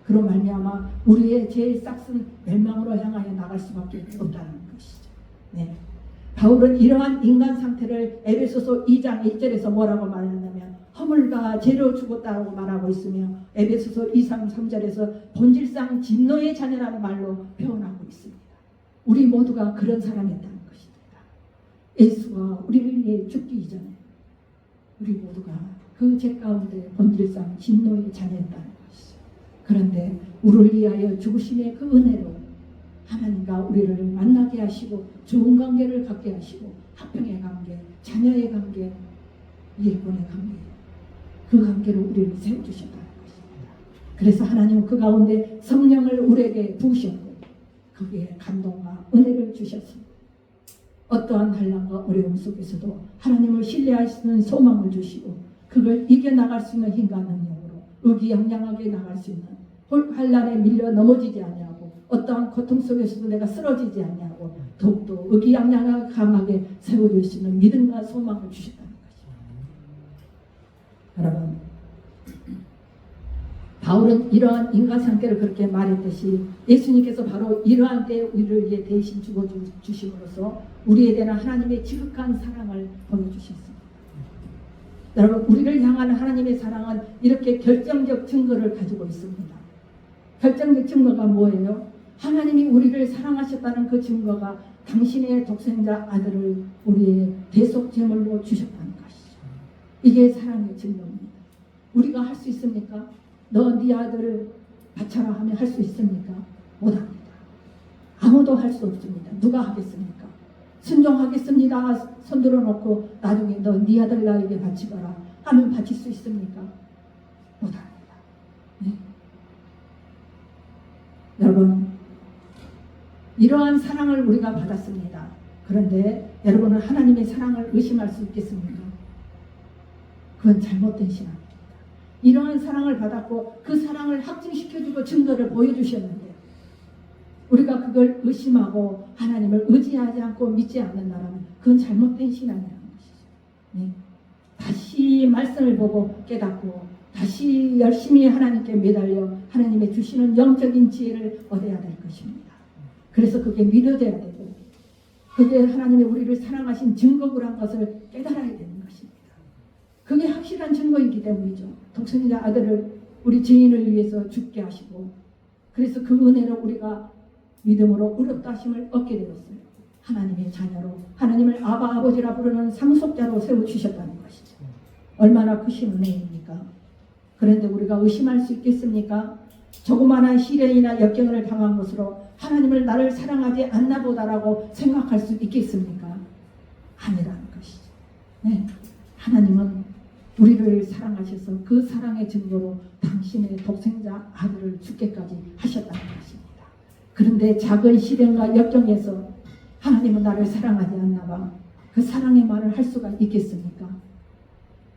그로 말미암아 우리의 죄의 삭은 멸망으로 향하여 나갈 수밖에 없다는 것이죠. 바울은 이러한 인간 상태를 에베소서 2장 1절에서 뭐라고 말하냐면 허물과 죄로 죽었다고 말하고 있으며 에베소서 2장 3절에서 본질상 진노의 자녀라는 말로 표현하고 있습니다. 우리 모두가 그런 사람이었다는 것입니다. 예수가 우리를 위해 죽기 이전에 우리 모두가 그 죄 가운데 본질상 진노의 자녀였다는 것이죠. 그런데 우리를 위하여 죽으심의 그 은혜로 하나님과 우리를 만나게 하시고 좋은 관계를 갖게 하시고 합평의 관계, 자녀의 관계, 일꾼의 관계, 그 관계로 우리를 세워주셨다는 것입니다. 그래서 하나님은 그 가운데 성령을 우리에게 부으셨고 거기에 감동과 은혜를 주셨습니다. 어떠한 환난과 어려움 속에서도 하나님을 신뢰할 수 있는 소망을 주시고 그걸 이겨나갈 수 있는 힘과 능력으로 의기양양하게 나갈 수 있는 환난에 밀려 넘어지지 아니하고 어떠한 고통 속에서도 내가 쓰러지지 아니하고 더욱더 의기양양하게 강하게 세워줄 수 있는 믿음과 소망을 주셨다는 것입니다. 여러분, 바울은 이러한 인간 상태를 그렇게 말했듯이 예수님께서 바로 이러한 때에 우리를 위해 대신 죽어주심으로써 우리에 대한 하나님의 지극한 사랑을 보여주셨습니다. 여러분, 우리를 향한 하나님의 사랑은 이렇게 결정적 증거를 가지고 있습니다. 결정적 증거가 뭐예요? 하나님이 우리를 사랑하셨다는 그 증거가 당신의 독생자 아들을 우리의 대속 제물로 주셨다는 것이죠. 이게 사랑의 증거입니다. 우리가 할 수 있습니까? 너 네 아들을 바쳐라 하면 할 수 있습니까? 못합니다. 아무도 할 수 없습니다. 누가 하겠습니까? 순종하겠습니다. 손들어 놓고 나중에 너 네 아들 나에게 바치거라 하면 바칠 수 있습니까? 못합니다. 네. 여러분, 이러한 사랑을 우리가 받았습니다. 그런데 여러분은 하나님의 사랑을 의심할 수 있겠습니까? 그건 잘못된 신앙입니다. 이러한 사랑을 받았고 그 사랑을 확증시켜주고 증거를 보여주셨는데 우리가 그걸 의심하고 하나님을 의지하지 않고 믿지 않는다면 그건 잘못된 신앙이라는 것이죠. 네. 다시 말씀을 보고 깨닫고 다시 열심히 하나님께 매달려 하나님의 주시는 영적인 지혜를 얻어야 될 것입니다. 그래서 그게 믿어져야 되고 그게 하나님의 우리를 사랑하신 증거구란 것을 깨달아야 되는 것입니다. 그게 확실한 증거이기 때문이죠. 독생자 아들을 우리 죄인을 위해서 죽게 하시고 그래서 그 은혜로 우리가 믿음으로 의롭다 하심을 얻게 되었어요. 하나님의 자녀로 하나님을 아바 아버지라 부르는 상속자로 세워주셨다는 것이죠. 얼마나 크신 은혜입니까? 그런데 우리가 의심할 수 있겠습니까? 조그마한 시련이나 역경을 당한 것으로 하나님을 나를 사랑하지 않나 보다라고 생각할 수 있겠습니까? 아니라는 것이죠. 네. 하나님은 우리를 사랑하셔서 그 사랑의 증거로 당신의 독생자 아들을 죽게까지 하셨다는 것입니다. 그런데 작은 시련과 역경에서 하나님은 나를 사랑하지 않나 봐. 그 사랑의 말을 할 수가 있겠습니까?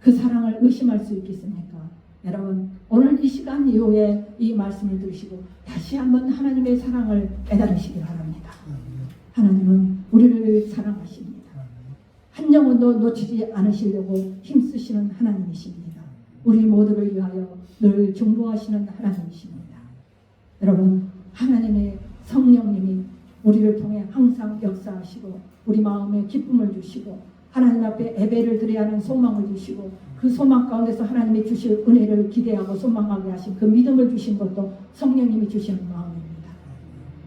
그 사랑을 의심할 수 있겠습니까? 여러분, 오늘 이 시간 이후에 이 말씀을 들으시고 다시 한번 하나님의 사랑을 깨달으시기 바랍니다. 하나님은 우리를 사랑하십니다. 한 영혼도 놓치지 않으시려고 힘쓰시는 하나님이십니다. 우리 모두를 위하여 늘 중보하시는 하나님이십니다. 여러분, 하나님의 성령님이 우리를 통해 항상 역사하시고 우리 마음에 기쁨을 주시고 하나님 앞에 예배를 드려야 하는 소망을 주시고 그 소망 가운데서 하나님이 주실 은혜를 기대하고 소망하게 하신 그 믿음을 주신 것도 성령님이 주시는 마음입니다.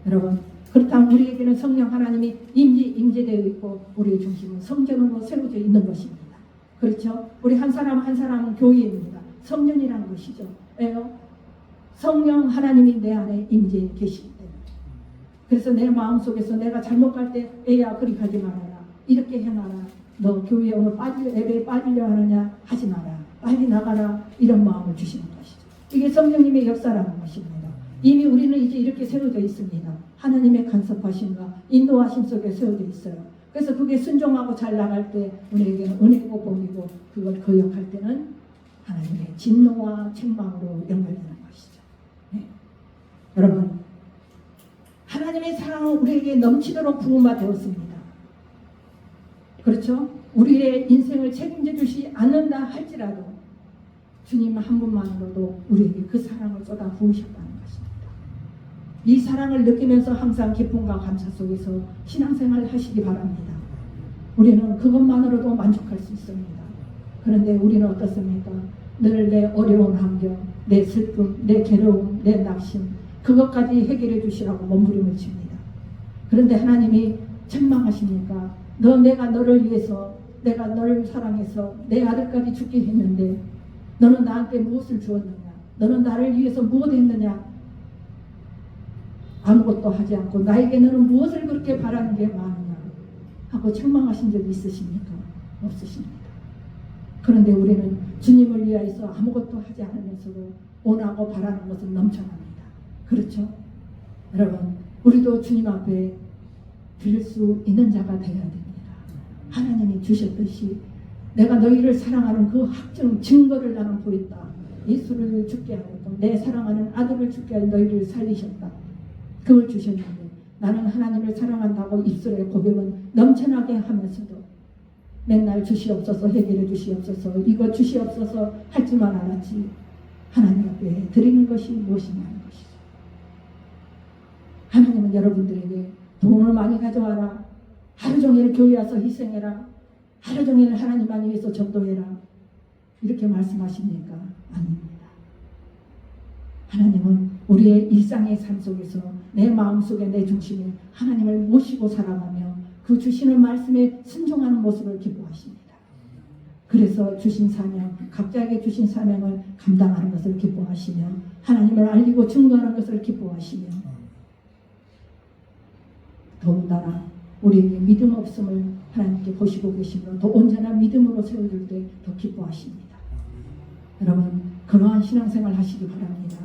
여러분, 그렇다면 우리에게는 성령 하나님이 임재되어 있고 우리의 중심은 성전으로 세워져 있는 것입니다. 그렇죠? 우리 한 사람 한 사람은 교회입니다. 성전이라는 것이죠. 왜요? 성령 하나님이 내 안에 임재해 계시기 때문에. 그래서 내 마음속에서 내가 잘못 갈 때 애야 그리 가지 말아라. 이렇게 해놔라. 너 교회에 오늘 예배에 빠지려 하느냐? 하지 마라. 빨리 나가라. 이런 마음을 주시는 것이죠. 이게 성령님의 역사라는 것입니다. 이미 우리는 이제 이렇게 세워져 있습니다. 하나님의 간섭하심과 인도하심 속에 세워져 있어요. 그래서 그게 순종하고 잘 나갈 때 우리에게는 은혜고 복이고 그걸 거역할 때는 하나님의 진노와 책망으로 연결되는 것이죠. 네. 여러분, 하나님의 사랑은 우리에게 넘치도록 부음바 되었습니다. 그렇죠? 우리의 인생을 책임져 주시지 않는다 할지라도 주님 한 분만으로도 우리에게 그 사랑을 쏟아 부으셨다는 것입니다. 이 사랑을 느끼면서 항상 기쁨과 감사 속에서 신앙생활을 하시기 바랍니다. 우리는 그것만으로도 만족할 수 있습니다. 그런데 우리는 어떻습니까? 늘 내 어려운 환경, 내 슬픔, 내 괴로움, 내 낙심 그것까지 해결해 주시라고 몸부림을 칩니다. 그런데 하나님이 책망하십니까? 내가 너를 위해서 내가 너를 사랑해서 내 아들까지 죽게 했는데 너는 나한테 무엇을 주었느냐? 너는 나를 위해서 무엇 했느냐? 아무것도 하지 않고 나에게 너는 무엇을 그렇게 바라는 게 많으냐? 하고 책망하신 적이 있으십니까? 없으십니다. 그런데 우리는 주님을 위하여서 아무것도 하지 않으면서도 원하고 바라는 것은 넘쳐납니다. 그렇죠? 여러분, 우리도 주님 앞에 드릴 수 있는 자가 되어야 됩니다. 하나님이 주셨듯이 내가 너희를 사랑하는 그 확증 증거를 나는 보였다. 예수를 죽게 하였고 내 사랑하는 아들을 죽게 하여 너희를 살리셨다. 그걸 주셨는데 나는 하나님을 사랑한다고 입술의 고백은 넘쳐나게 하면서도 맨날 주시옵소서 해결해 주시옵소서 이거 주시옵소서 할 줄만 알았지 하나님 앞에 드리는 것이 무엇이냐는 것이죠. 하나님은 여러분들에게 돈을 많이 가져와라. 하루 종일 교회 와서 희생해라. 하루 종일 하나님만 위해서 전도해라. 이렇게 말씀하십니까? 아닙니다. 하나님은 우리의 일상의 삶 속에서 내 마음속에 내 중심에 하나님을 모시고 살아가며 그 주시는 말씀에 순종하는 모습을 기뻐하십니다. 그래서 주신 사명, 각자에게 주신 사명을 감당하는 것을 기뻐하시며 하나님을 알리고 증거하는 것을 기뻐하시며 더군다나 우리에게 믿음 없음을 하나님께 보시고 계시므로 더 온전한 믿음으로 세워줄 때 더 기뻐하십니다. 여러분 그러한 신앙생활 하시기 바랍니다.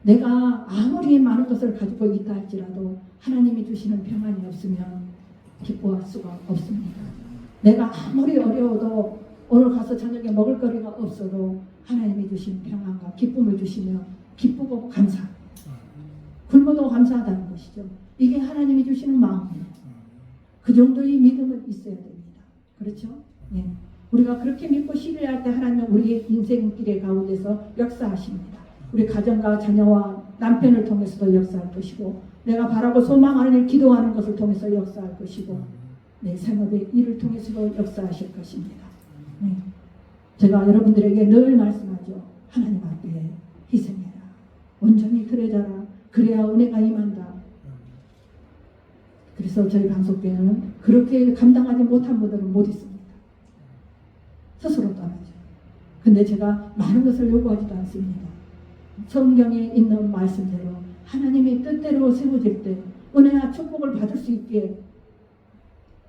내가 아무리 많은 것을 가지고 있다 할지라도 하나님이 주시는 평안이 없으면 기뻐할 수가 없습니다. 내가 아무리 어려워도 오늘 가서 저녁에 먹을 거리가 없어도 하나님이 주신 평안과 기쁨을 주시며 기쁘고 감사, 굶어도 감사하다는 것이죠. 이게 하나님이 주시는 마음이에요. 그 정도의 믿음은 있어야 됩니다. 그렇죠? 네. 우리가 그렇게 믿고 신뢰할 때 하나님은 우리의 인생길의 가운데서 역사하십니다. 우리 가정과 자녀와 남편을 통해서도 역사할 것이고 내가 바라고 소망하는 일 기도하는 것을 통해서 역사할 것이고 내 생업의 일을 통해서도 역사하실 것입니다. 네. 제가 여러분들에게 늘 말씀하죠. 하나님 앞에 희생해라. 온전히 드려져라. 그래야 은혜가 임한다. 그래서 저희 방송교회는 그렇게 감당하지 못한 분들은 못 있습니다. 스스로 떠나죠. 근데 제가 많은 것을 요구하지도 않습니다. 성경에 있는 말씀대로 하나님의 뜻대로 세워질 때 은혜와 축복을 받을 수 있게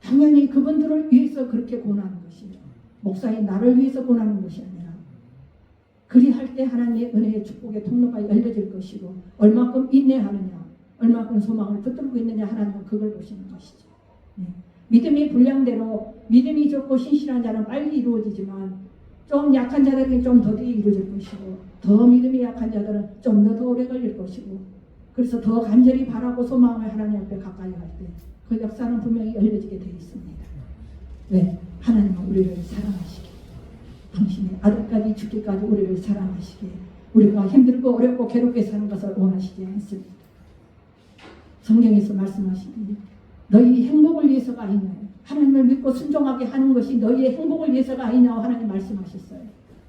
당연히 그분들을 위해서 그렇게 고난하는 것이죠. 목사의 나를 위해서 고난하는 것이 아니라 그리할 때 하나님의 은혜의 축복의 통로가 열려질 것이고 얼마큼 인내하느냐 얼마큼 소망을 붙들고 있느냐 하나님은 그걸 보시는 것이죠. 네. 믿음이 분량대로 믿음이 좋고 신실한 자는 빨리 이루어지지만 좀 약한 자들은 좀 더디게 이루어질 것이고 더 믿음이 약한 자들은 좀 더 오래 걸릴 것이고 그래서 더 간절히 바라고 소망을 하나님 앞에 가까이 할 때 그 역사는 분명히 열려지게 되어 있습니다. 왜? 하나님은 우리를 사랑하시기에 당신의 아들까지 죽기까지 우리를 사랑하시기에 우리가 힘들고 어렵고 괴롭게 사는 것을 원하시지 않습니다. 성경에서 말씀하시니 너희 행복을 위해서가 아니냐 하나님을 믿고 순종하게 하는 것이 너희의 행복을 위해서가 아니냐고 하나님 말씀하셨어요.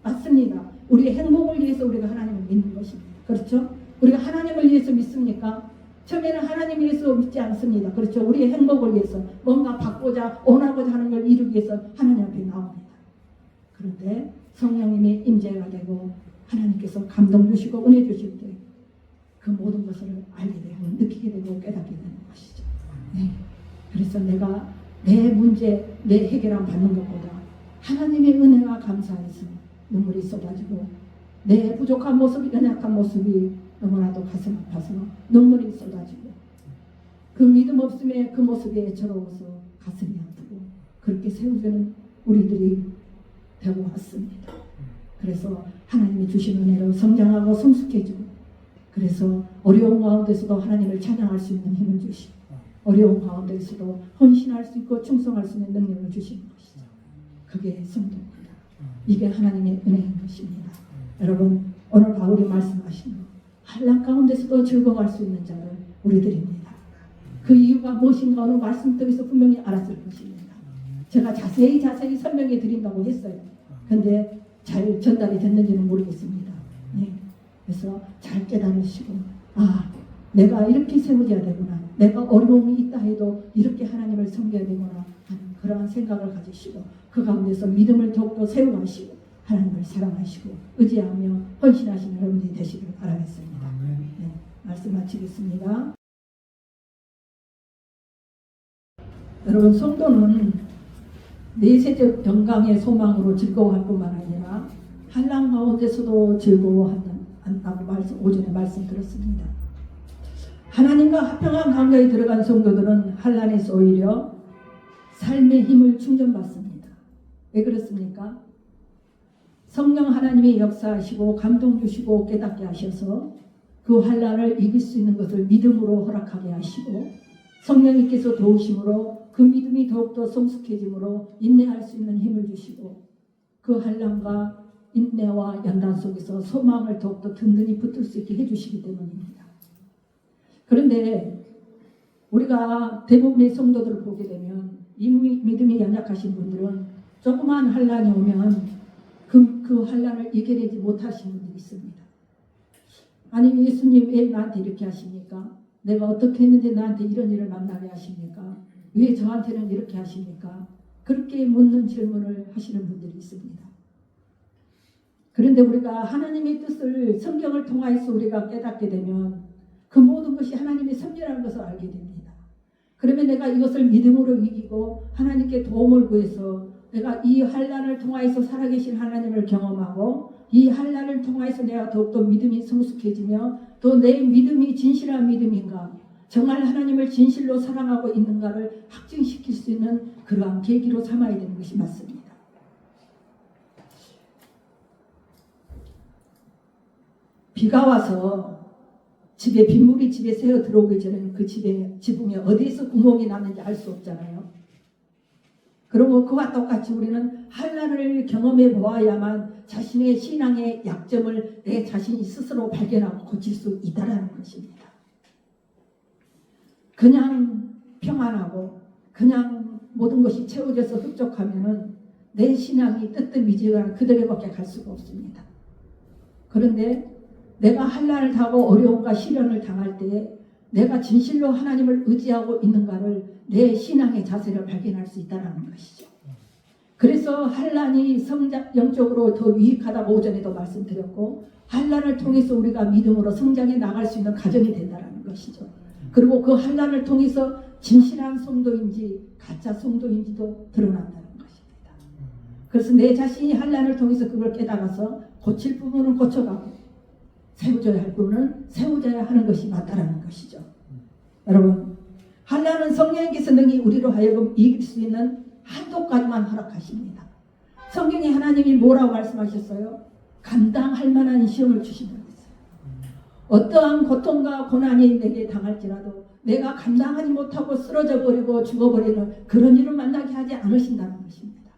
맞습니다. 우리의 행복을 위해서 우리가 하나님을 믿는 것입니다. 그렇죠? 우리가 하나님을 위해서 믿습니까? 처음에는 하나님을 위해서 믿지 않습니다. 그렇죠? 우리의 행복을 위해서 뭔가 받고자 원하고자 하는 걸 이루기 위해서 하나님 앞에 나옵니다. 그런데 성령님의 임재가 되고 하나님께서 감동 주시고 은혜 주실 때 그 모든 것을 알게 되고 느끼게 되고 깨닫게 되는 것이죠. 네. 그래서 내가 내 문제, 내 해결함 받는 것보다 하나님의 은혜가 감사해서 눈물이 쏟아지고 내 부족한 모습이 연약한 모습이 너무나도 가슴 아파서 눈물이 쏟아지고 그 믿음 없음에 그 모습이 애처로워서 가슴이 아프고 그렇게 세워지는 우리들이 되고 왔습니다. 그래서 하나님이 주신 은혜로 성장하고 성숙해지고 그래서 어려운 가운데서도 하나님을 찬양할 수 있는 힘을 주시고 어려운 가운데서도 헌신할 수 있고 충성할 수 있는 능력을 주시는 것이죠. 그게 성도입니다. 이게 하나님의 은혜인 것입니다. 여러분 오늘 바울이 말씀하신 환난 가운데서도 즐거워할 수 있는 자는 우리들입니다. 그 이유가 무엇인가 오늘 말씀 속에서 분명히 알았을 것입니다. 제가 자세히 설명해 드린다고 했어요. 근데 잘 전달이 됐는지는 모르겠습니다. 네. 그래서 잘 깨달으시고 내가 이렇게 세워져야 되구나. 내가 어려움이 있다 해도 이렇게 하나님을 섬겨야 되구나 하는 그러한 생각을 가지시고 그 가운데서 믿음을 더욱더 세워가시고 하나님을 사랑하시고 의지하며 헌신하시는 여러분들이 되시길 바라겠습니다. 네, 말씀 마치겠습니다. 여러분 성도는 내세적 영광의 소망으로 즐거워할 뿐만 아니라 환난 가운데서도 즐거워한다고 오전에 말씀 들었습니다. 하나님과 화평한 관계에 들어간 성도들은 환난에서 오히려 삶의 힘을 충전받습니다. 왜 그렇습니까? 성령 하나님이 역사하시고 감동 주시고 깨닫게 하셔서 그 환난을 이길 수 있는 것을 믿음으로 허락하게 하시고 성령님께서 도우심으로 그 믿음이 더욱더 성숙해짐으로 인내할 수 있는 힘을 주시고 그 환난과 인내와 연단 속에서 소망을 더욱더 든든히 붙들 수 있게 해주시기 때문입니다. 그런데 우리가 대부분의 성도들을 보게 되면 이미 믿음이 연약하신 분들은 조그만 환난이 오면 그 환난을 이겨내지 못하신 분들이 있습니다. 아니 예수님 왜 나한테 이렇게 하십니까? 내가 어떻게 했는데 나한테 이런 일을 만나게 하십니까? 왜 저한테는 이렇게 하십니까? 그렇게 묻는 질문을 하시는 분들이 있습니다. 그런데 우리가 하나님의 뜻을 성경을 통하여서 우리가 깨닫게 되면 그 모든 것이 하나님의 섭리라는 것을 알게 됩니다. 그러면 내가 이것을 믿음으로 이기고 하나님께 도움을 구해서 내가 이 환난을 통하여서 살아계신 하나님을 경험하고 이 환난을 통하여서 내가 더욱더 믿음이 성숙해지며 또 내 믿음이 진실한 믿음인가 정말 하나님을 진실로 사랑하고 있는가를 확증시킬 수 있는 그러한 계기로 삼아야 되는 것이 맞습니다. 비가 와서 집에 빗물이 집에 새어 들어오기 전에는 그 지붕에 어디에서 구멍이 났는지 알 수 없잖아요. 그러고 그와 똑같이 우리는 환난을 경험해 보아야만 자신의 신앙의 약점을 내 자신이 스스로 발견하고 고칠 수 있다라는 것입니다. 그냥 평안하고 그냥 모든 것이 채워져서 흡족하면은 내 신앙이 뜨뜻미지근한 그대로밖에 갈 수가 없습니다. 그런데 내가 환난을 당하고 어려움과 시련을 당할 때에 내가 진실로 하나님을 의지하고 있는가를 내 신앙의 자세를 발견할 수 있다는 것이죠. 그래서 환난이 영적으로 더 유익하다고 오전에도 말씀드렸고 환난을 통해서 우리가 믿음으로 성장해 나갈 수 있는 가정이 된다는 것이죠. 그리고 그 환난을 통해서 진실한 성도인지 가짜 성도인지도 드러난다는 것입니다. 그래서 내 자신이 환난을 통해서 그걸 깨달아서 고칠 부분은 고쳐가고 세워져야 할 부분은 세워져야 하는 것이 맞다라는 것이죠. 여러분, 환난은 성령께서 능히 우리로 하여금 이길 수 있는 한도까지만 허락하십니다. 성경에 하나님이 뭐라고 말씀하셨어요? 감당할 만한 시험을 주신다고 했어요. 어떠한 고통과 고난이 내게 당할지라도 내가 감당하지 못하고 쓰러져 버리고 죽어버리는 그런 일을 만나게 하지 않으신다는 것입니다.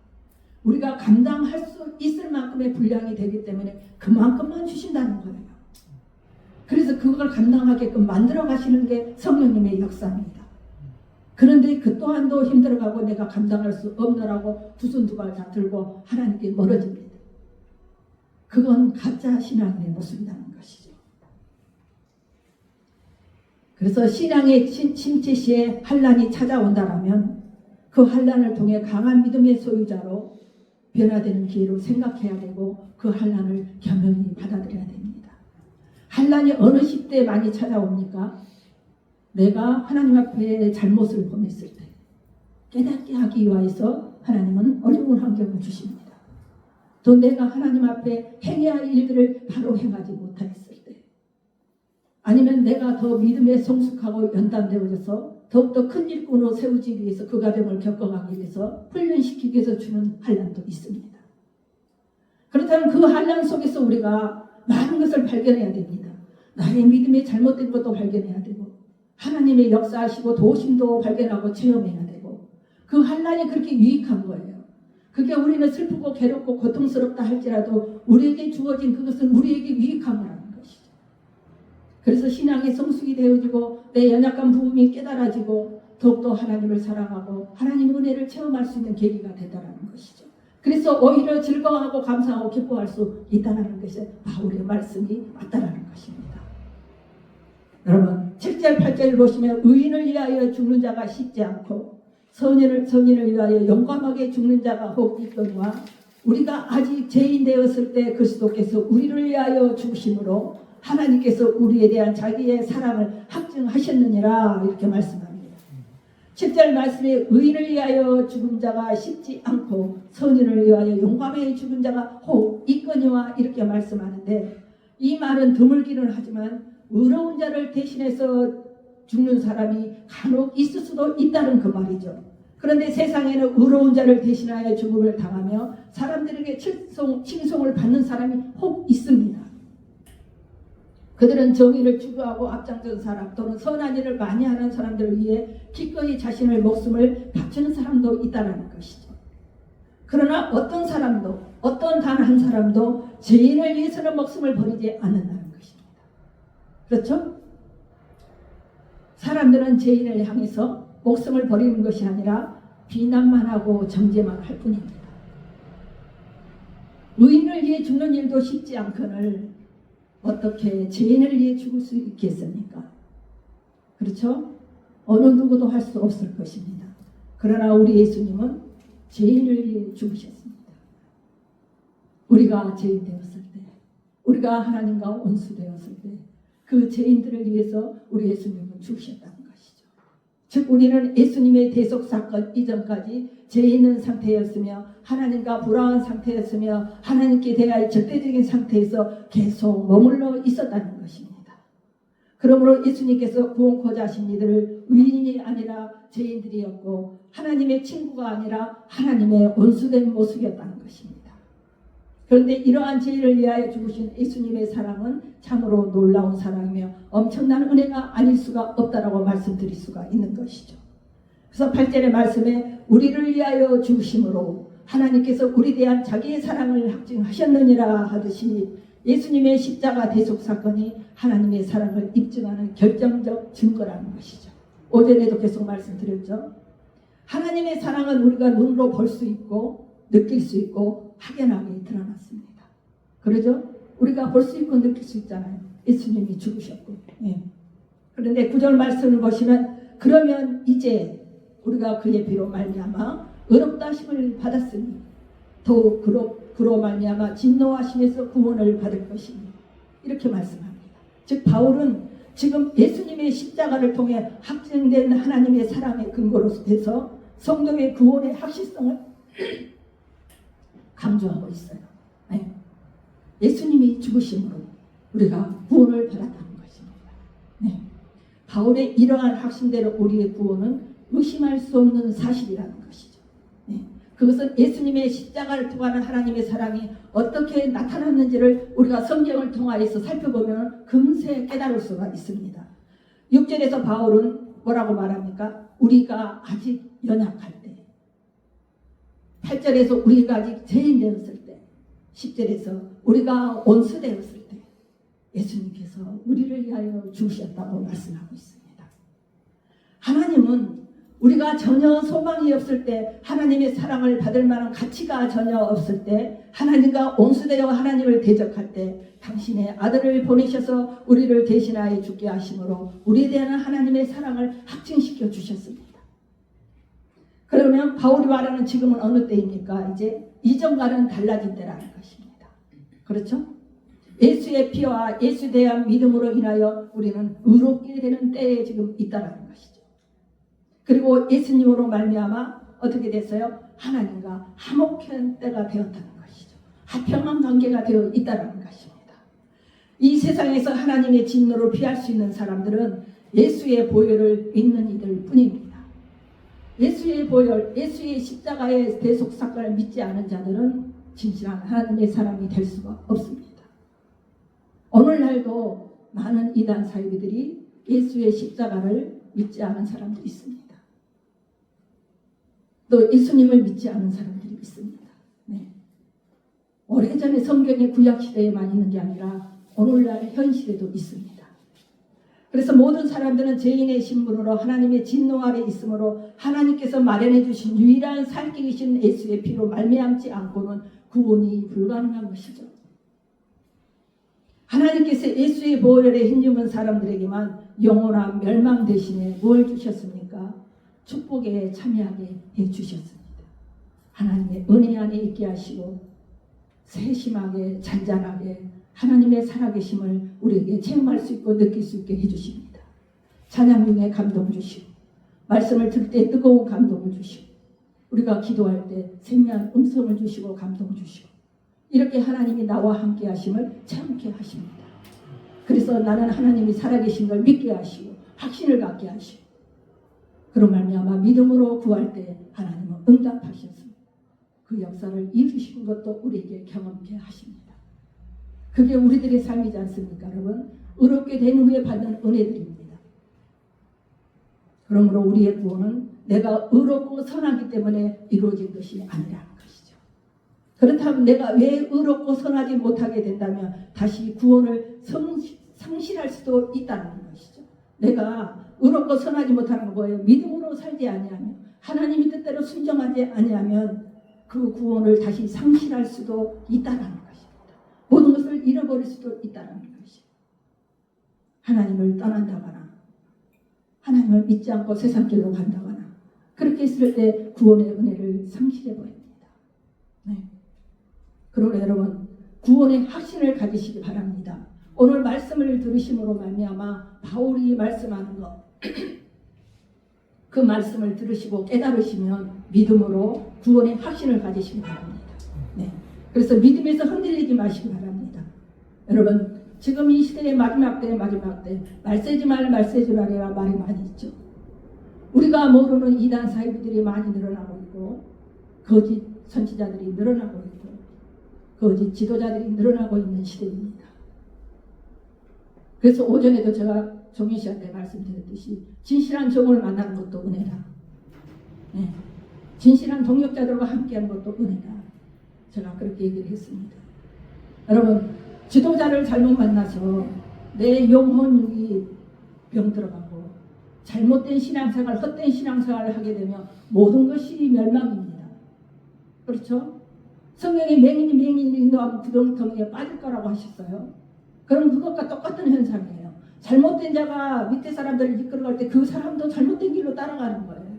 우리가 감당할 수 있을 만큼의 분량이 되기 때문에 그만큼만 주신다는 거예요. 그래서 그걸 감당하게끔 만들어 가시는 게 성령님의 역사입니다. 그런데 그 또한도 힘들어가고 내가 감당할 수 없느라고 두 손 두 발 다 들고 하나님께 멀어집니다. 그건 가짜 신앙의 모습이라는 것이죠. 그래서 신앙의 침체 시에 환난이 찾아온다라면 그 환난을 통해 강한 믿음의 소유자로 변화되는 기회로 생각해야 되고 그 환난을 겸허히 받아들여야 됩니다. 환난이 어느 시대에 많이 찾아옵니까? 내가 하나님 앞에 잘못을 범했을 때 깨닫게 하기 위하여서 하나님은 어려운 환경을 주십니다. 또 내가 하나님 앞에 행해야 할 일들을 바로 행하지 못하였을 때 아니면 내가 더 믿음에 성숙하고 연단되어져서 더욱더 큰 일꾼으로 세우기 위해서 그 과정을 겪어가기 위해서 훈련시키기 위해서 주는 환난도 있습니다. 그렇다면 그 환난 속에서 우리가 많은 것을 발견해야 됩니다. 나의 믿음이 잘못된 것도 발견해야 되고 하나님의 역사하시고 도우심도 발견하고 체험해야 되고 그 환난이 그렇게 유익한 거예요. 그게 우리는 슬프고 괴롭고 고통스럽다 할지라도 우리에게 주어진 그것은 우리에게 유익한 거라는 것이죠. 그래서 신앙의 성숙이 되어지고 내 연약한 부분이 깨달아지고 더욱더 하나님을 사랑하고 하나님의 은혜를 체험할 수 있는 계기가 된다는 것이죠. 그래서 오히려 즐거워하고 감사하고 기뻐할 수 있다는 것이 바울의 말씀이 맞다는 것입니다. 여러분 7절 8절을 보시면 의인을 위하여 죽는 자가 쉽지 않고 선인을 위하여 용감하게 죽는 자가 혹 있거니와 우리가 아직 죄인 되었을 때 그리스도께서 우리를 위하여 죽으심으로 하나님께서 우리에 대한 자기의 사랑을 확증하셨느니라 이렇게 말씀합니다. 7절 말씀에 의인을 위하여 죽은 자가 쉽지 않고 선인을 위하여 용감하게 죽은 자가 혹 있거니와 이렇게 말씀하는데 이 말은 드물기는 하지만 의로운 자를 대신해서 죽는 사람이 간혹 있을 수도 있다는 그 말이죠. 그런데 세상에는 의로운 자를 대신하여 죽음을 당하며 사람들에게 칭송을 받는 사람이 혹 있습니다. 그들은 정의를 추구하고 앞장선 사람 또는 선한 일을 많이 하는 사람들을 위해 기꺼이 자신의 목숨을 바치는 사람도 있다는 것이죠. 그러나 어떤 사람도 어떤 단 한 사람도 죄인을 위해서는 목숨을 버리지 않는다는 것입니다. 그렇죠? 사람들은 죄인을 향해서 목숨을 버리는 것이 아니라 비난만 하고 정죄만 할 뿐입니다. 의인을 위해 죽는 일도 쉽지 않거늘 어떻게 죄인을 위해 죽을 수 있겠습니까? 그렇죠? 어느 누구도 할 수 없을 것입니다. 그러나 우리 예수님은 죄인을 위해 죽으셨습니다. 우리가 죄인 되었을 때, 우리가 하나님과 원수되었을 때 그 죄인들을 위해서 우리 예수님은 죽으셨다는 것이죠. 즉 우리는 예수님의 대속 사건 이전까지 죄 있는 상태였으며 하나님과 불화한 상태였으며 하나님께 대하여 절대적인 상태에서 계속 머물러 있었다는 것입니다. 그러므로 예수님께서 구원코자 하신 이들을 의인이 아니라 죄인들이었고 하나님의 친구가 아니라 하나님의 원수된 모습이었다는 것입니다. 그런데 이러한 죄인을 위하여 죽으신 예수님의 사랑은 참으로 놀라운 사랑이며 엄청난 은혜가 아닐 수가 없다라고 말씀드릴 수가 있는 것이죠. 그래서 8절의 말씀에 우리를 위하여 죽으심으로 하나님께서 우리에 대한 자기의 사랑을 확증하셨느니라 하듯이 예수님의 십자가 대속 사건이 하나님의 사랑을 입증하는 결정적 증거라는 것이죠. 오전에도 계속 말씀드렸죠. 하나님의 사랑은 우리가 눈으로 볼 수 있고 느낄 수 있고 확연하게 드러났습니다. 그러죠? 우리가 볼 수 있고 느낄 수 있잖아요. 예수님이 죽으셨고. 예. 그런데 9절 말씀을 보시면 그러면 이제 우리가 그의 피로 말미암아 의롭다 하심을 받았으니 더욱 그로 말미암아 진노하심에서 구원을 받을 것이니 이렇게 말씀합니다. 즉 바울은 지금 예수님의 십자가를 통해 확증된 하나님의 사랑의 근거로 해서 성도의 구원의 확실성을 강조하고 있어요. 네. 예수님이 죽으심으로 우리가 구원을 받았다는 것입니다. 네. 바울의 이러한 확신대로 우리의 구원은 의심할 수 없는 사실이라는 것이죠. 네. 그것은 예수님의 십자가를 통하는 하나님의 사랑이 어떻게 나타났는지를 우리가 성경을 통하여서 살펴보면 금세 깨달을 수가 있습니다. 6절에서 바울은 뭐라고 말합니까? 우리가 아직 연약할 때, 8절에서 우리가 아직 죄인 되었을 때, 10절에서 우리가 원수 되었을 때 예수님께서 우리를 위하여 죽으셨다고 말씀하고 있습니다. 하나님은 우리가 전혀 소망이 없을 때, 하나님의 사랑을 받을 만한 가치가 전혀 없을 때, 하나님과 원수되어 하나님을 대적할 때 당신의 아들을 보내셔서 우리를 대신하여 죽게 하심으로 우리에 대한 하나님의 사랑을 확증시켜 주셨습니다. 그러면 바울이 말하는 지금은 어느 때입니까? 이제 이전과는 달라진 때라는 것입니다. 그렇죠? 예수의 피와 예수에 대한 믿음으로 인하여 우리는 의롭게 되는 때에 지금 있다는 것이죠. 그리고 예수님으로 말미암아 어떻게 됐어요? 하나님과 화목한 때가 되었다는 것이죠. 화평한 관계가 되어 있다는 것입니다. 이 세상에서 하나님의 진노를 피할 수 있는 사람들은 예수의 보혈을 믿는 이들 뿐입니다. 예수의 보혈, 예수의 십자가의 대속 사건을 믿지 않은 자들은 진실한 하나님의 사람이 될 수가 없습니다. 오늘날도 많은 이단 사이비들이 예수의 십자가를 믿지 않은 사람들이 있습니다. 또 예수님을 믿지 않은 사람들이 있습니다. 네. 오래전에 성경의 구약시대에만 있는 게 아니라 오늘날 현실에도 있습니다. 그래서 모든 사람들은 죄인의 신분으로 하나님의 진노 아래 있으므로 하나님께서 마련해 주신 유일한 살기이신 예수의 피로 말미암지 않고는 구원이 불가능한 것이죠. 하나님께서 예수의 보혈에 힘입은 사람들에게만 영원한 멸망 대신에 뭘 주셨습니까? 축복에 참여하게 해주셨습니다. 하나님의 은혜 안에 있게 하시고 세심하게 잔잔하게 하나님의 살아계심을 우리에게 체험할 수 있고 느낄 수 있게 해주십니다. 찬양 중에 감동 주시고 말씀을 들을 때 뜨거운 감동을 주시고 우리가 기도할 때 생명한 음성을 주시고 감동 주시고 이렇게 하나님이 나와 함께 하심을 체험케 하십니다. 그래서 나는 하나님이 살아계신 걸 믿게 하시고 확신을 갖게 하시고 그런 말미암아 믿음으로 구할 때 하나님은 응답하셔서 그 역사를 이루시는 것도 우리에게 경험케 하십니다. 그게 우리들의 삶이지 않습니까, 여러분? 의롭게 된 후에 받는 은혜들입니다. 그러므로 우리의 구원은 내가 의롭고 선하기 때문에 이루어진 것이 아니라는 것이죠. 그렇다면 내가 왜 의롭고 선하지 못하게 된다면 다시 구원을 상실할 수도 있다는 것이죠. 내가 의롭고 선하지 못하는 거예요. 믿음으로 살지 아니하면 하나님의 뜻대로 순종하지 아니하면 그 구원을 다시 상실할 수도 있다는 것입니다. 모든 것을 잃어버릴 수도 있다는 것입니다. 하나님을 떠난다거나 하나님을 믿지 않고 세상 길로 간다거나 그렇게 했을 때 구원의 은혜를 상실해버립니다. 네. 그러나 여러분 구원의 확신을 가지시기 바랍니다. 오늘 말씀을 들으심으로 말미암아 바울이 말씀하는 것 그 말씀을 들으시고 깨달으시면 믿음으로 구원의 확신을 가지시기 바랍니다. 네. 그래서 믿음에서 흔들리지 마시기 바랍니다. 여러분 지금 이 시대의 마지막 때 말세지 말이라 말이 많이 있죠. 우리가 모르는 이단 사이비들이 많이 늘어나고 있고 거짓 선지자들이 늘어나고 있고 거짓 지도자들이 늘어나고 있는 시대입니다. 그래서 오전에도 제가 종윤 씨한테 말씀드렸듯이 진실한 종을 만나는 것도 은혜다. 네. 진실한 동역자들과 함께하는 것도 은혜다. 제가 그렇게 얘기를 했습니다. 여러분 지도자를 잘못 만나서 내 영혼육이 병들어가고 잘못된 신앙생활, 헛된 신앙생활을 하게 되면 모든 것이 멸망입니다. 그렇죠? 성령이 맹인이 인도하면 구덩텅이에 빠질 거라고 하셨어요. 그럼 그것과 똑같은 현상이에요. 잘못된 자가 밑에 사람들을 이끌어갈 때 그 사람도 잘못된 길로 따라가는 거예요.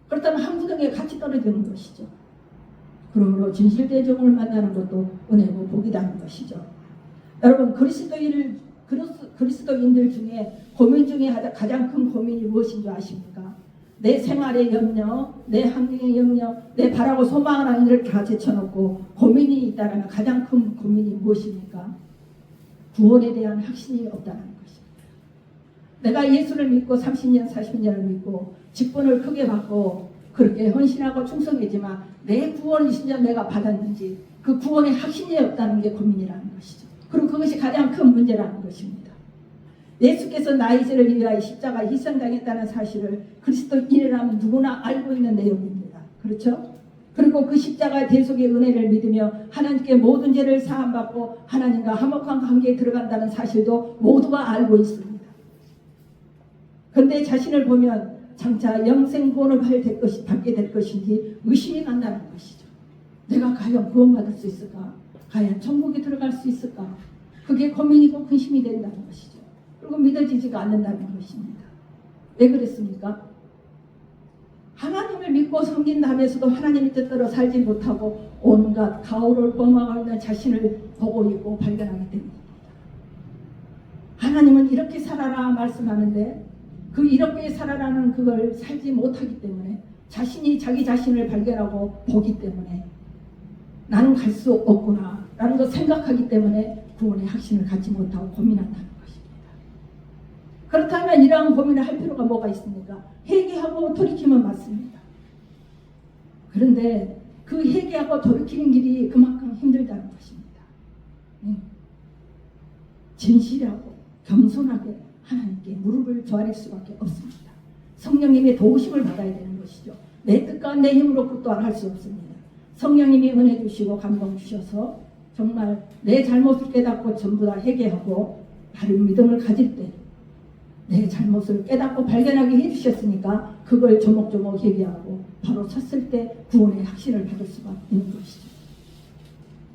그렇다면 한 구덩이에 같이 떨어지는 것이죠. 그러므로 진실된 종을 만나는 것도 은혜고 복이라는 것이죠. 여러분 그리스도인들 중에 고민 중에 가장 큰 고민이 무엇인 줄 아십니까? 내 생활의 염려, 내 환경의 염려, 내 바라고 소망하는 일을 다 제쳐놓고 고민이 있다면 가장 큰 고민이 무엇입니까? 구원에 대한 확신이 없다는 것입니다. 내가 예수를 믿고 30년, 40년을 믿고 직분을 크게 받고 그렇게 헌신하고 충성했지만 내 구원이 진짜 내가 받았는지 그 구원의 확신이 없다는 게 고민이라는 것이죠. 그리고 그것이 가장 큰 문제라는 것입니다. 예수께서 나의 죄를 위하여 십자가에 희생당했다는 사실을 그리스도인이라면 누구나 알고 있는 내용입니다. 그렇죠? 그리고 그 십자가의 대속의 은혜를 믿으며 하나님께 모든 죄를 사함받고 하나님과 화목한 관계에 들어간다는 사실도 모두가 알고 있습니다. 그런데 자신을 보면 장차 영생 구원을 받게 될 것인지 의심이 간다는 것이죠. 내가 과연 구원받을 수 있을까? 과연 천국에 들어갈 수 있을까? 그게 고민이고 근심이 된다는 것이죠. 그리고 믿어지지가 않는다는 것입니다. 왜 그랬습니까? 하나님을 믿고 섬긴다면서도 하나님의 뜻대로 살지 못하고 온갖 가오를 범하고 있는 자신을 보고 있고 발견하기 때문입니다. 하나님은 이렇게 살아라 말씀하는데 그 이렇게 살아라는 그걸 살지 못하기 때문에 자신이 자기 자신을 발견하고 보기 때문에 나는 갈 수 없구나 라는 걸 생각하기 때문에 구원의 확신을 갖지 못하고 고민한다는 것입니다. 그렇다면 이러한 고민을 할 필요가 뭐가 있습니까? 회개하고 돌이키면 맞습니다. 그런데 그 회개하고 돌이키는 길이 그만큼 힘들다는 것입니다. 진실하고 겸손하게 하나님께 무릎을 조아릴 수밖에 없습니다. 성령님의 도우심을 받아야 되는 것이죠. 내 뜻과 내 힘으로 그 또한 할 수 없습니다. 성령님이 은혜 주시고 감동 주셔서 정말 내 잘못을 깨닫고 전부 다 회개하고 바른 믿음을 가질 때 내 잘못을 깨닫고 발견하게 해주셨으니까 그걸 조목조목 회개하고 바로 섰을 때 구원의 확신을 받을 수가 있는 것이죠.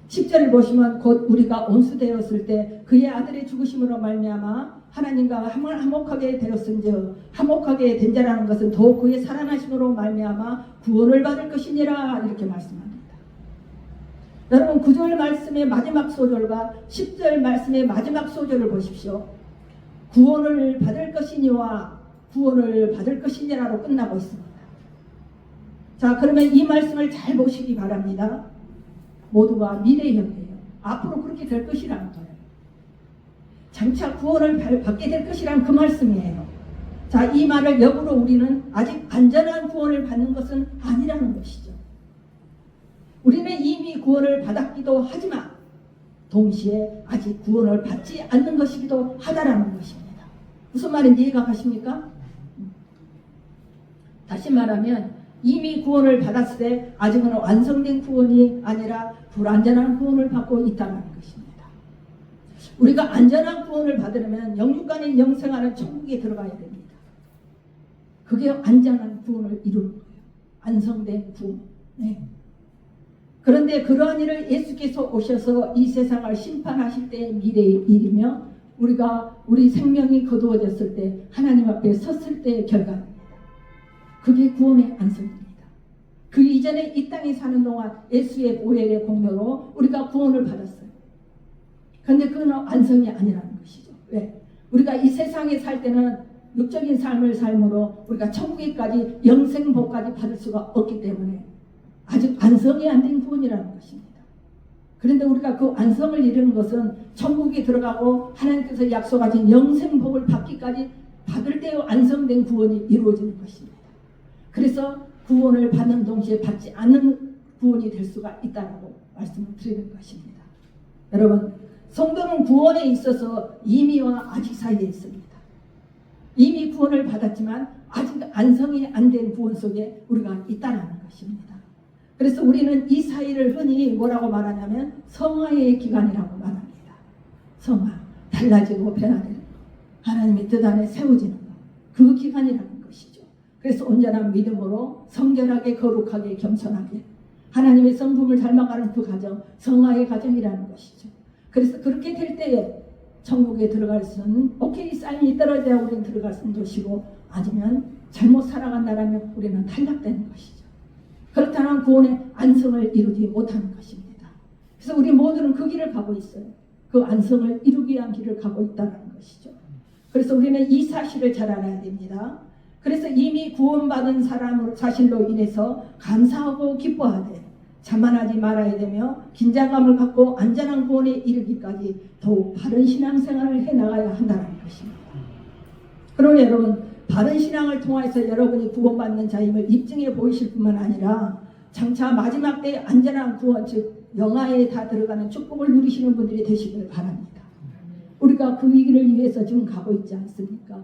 10절을 보시면 곧 우리가 온수되었을 때 그의 아들의 죽으심으로 말미암아 하나님과 화목하게 되었은즉 화목하게 된 자라는 것은 더욱 그의 살아나심으로 말미암아 구원을 받을 것이니라 이렇게 말씀합니다. 여러분 9절 말씀의 마지막 소절과 10절 말씀의 마지막 소절을 보십시오. 구원을 받을 것이니와 구원을 받을 것이니라로 끝나고 있습니다. 자, 그러면 이 말씀을 잘 보시기 바랍니다. 모두가 미래형이에요. 앞으로 그렇게 될 것이라는 거예요. 장차 구원을 받게 될 것이라는 그 말씀이에요. 자, 이 말을 역으로 우리는 아직 안전한 구원을 받는 것은 아니라는 것이죠. 우리는 이미 구원을 받았기도 하지만 동시에 아직 구원을 받지 않는 것이기도 하다라는 것입니다. 무슨 말인지 이해가 가십니까? 다시 말하면 이미 구원을 받았을 때 아직은 완성된 구원이 아니라 불완전한 구원을 받고 있다는 것입니다. 우리가 안전한 구원을 받으려면 영육간의 영생하는 천국에 들어가야 됩니다. 그게 안전한 구원을 이루는 거예요. 완성된 구원. 네. 그런데 그러한 일을 예수께서 오셔서 이 세상을 심판하실 때의 미래의 일이며 우리 생명이 거두어졌을 때 하나님 앞에 섰을 때의 결과입니다. 그게 구원의 안성입니다. 그 이전에 이 땅에 사는 동안 예수의 보혈의 공로로 우리가 구원을 받았어요. 그런데 그건 안성이 아니라는 것이죠. 왜? 우리가 이 세상에 살 때는 육적인 삶을 삶으로 우리가 천국에까지 영생복까지 받을 수가 없기 때문에 아직 안성이 안 된 구원이라는 것입니다. 그런데 우리가 그 안성을 이루는 것은 천국에 들어가고 하나님께서 약속하신 영생복을 받기까지 받을 때의 안성된 구원이 이루어지는 것입니다. 그래서 구원을 받는 동시에 받지 않는 구원이 될 수가 있다고 말씀을 드리는 것입니다. 여러분, 성도는 구원에 있어서 이미와 아직 사이에 있습니다. 이미 구원을 받았지만 아직 안성이 안 된 구원 속에 우리가 있다는 것입니다. 그래서 우리는 이 사이를 흔히 뭐라고 말하냐면 성화의 기간이라고 말합니다. 성화, 달라지고 변화되는 것, 하나님의 뜻 안에 세워지는 것, 그 기간이라는 것이죠. 그래서 온전한 믿음으로 성결하게 거룩하게 겸손하게 하나님의 성품을 닮아가는 그 과정, 성화의 과정이라는 것이죠. 그래서 그렇게 될 때에 천국에 들어갈 수는 오케이 사인이 떨어져야 우리는 들어갈 수는 것이고 아니면 잘못 살아간다면 우리는 탈락되는 것이죠. 그렇다면 구원의 안성을 이루지 못하는 것입니다. 그래서 우리 모두는 그 길을 가고 있어요. 그 안성을 이루기 위한 길을 가고 있다는 것이죠. 그래서 우리는 이 사실을 잘 알아야 됩니다. 그래서 이미 구원받은 사실로 인해서 감사하고 기뻐하되 자만하지 말아야 되며 긴장감을 갖고 안전한 구원에 이르기까지 더욱 바른 신앙생활을 해나가야 한다는 것입니다. 그러나 여러분, 바른 신앙을 통해서 여러분이 구원받는 자임을 입증해 보이실 뿐만 아니라 장차 마지막 때의 안전한 구원, 즉 영화에 다 들어가는 축복을 누리시는 분들이 되시길 바랍니다. 우리가 그 일을 위해서 지금 가고 있지 않습니까?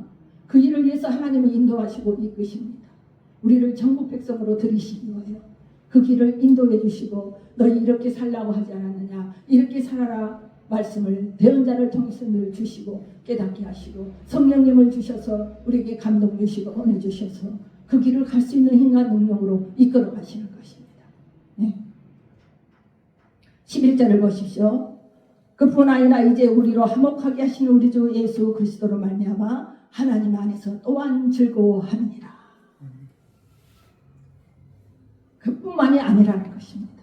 그 일을 위해서 하나님은 인도하시고 이끄십니다. 우리를 전국 백성으로 들이시기 위하여 그 길을 인도해 주시고 너희 이렇게 살라고 하지 않았느냐, 이렇게 살아라 말씀을 배운 자를 통해서 늘 주시고 깨닫게 하시고 성령님을 주셔서 우리에게 감동 주시고 은혜 주셔서 그 길을 갈 수 있는 힘과 능력으로 이끌어 가시는 것입니다. 네. 11절을 보십시오. 그뿐 아니라 이제 우리로 화목하게 하시는 우리 주 예수 그리스도로 말미암아 하나님 안에서 또한 즐거워하느니라. 그뿐만이 아니라는 것입니다.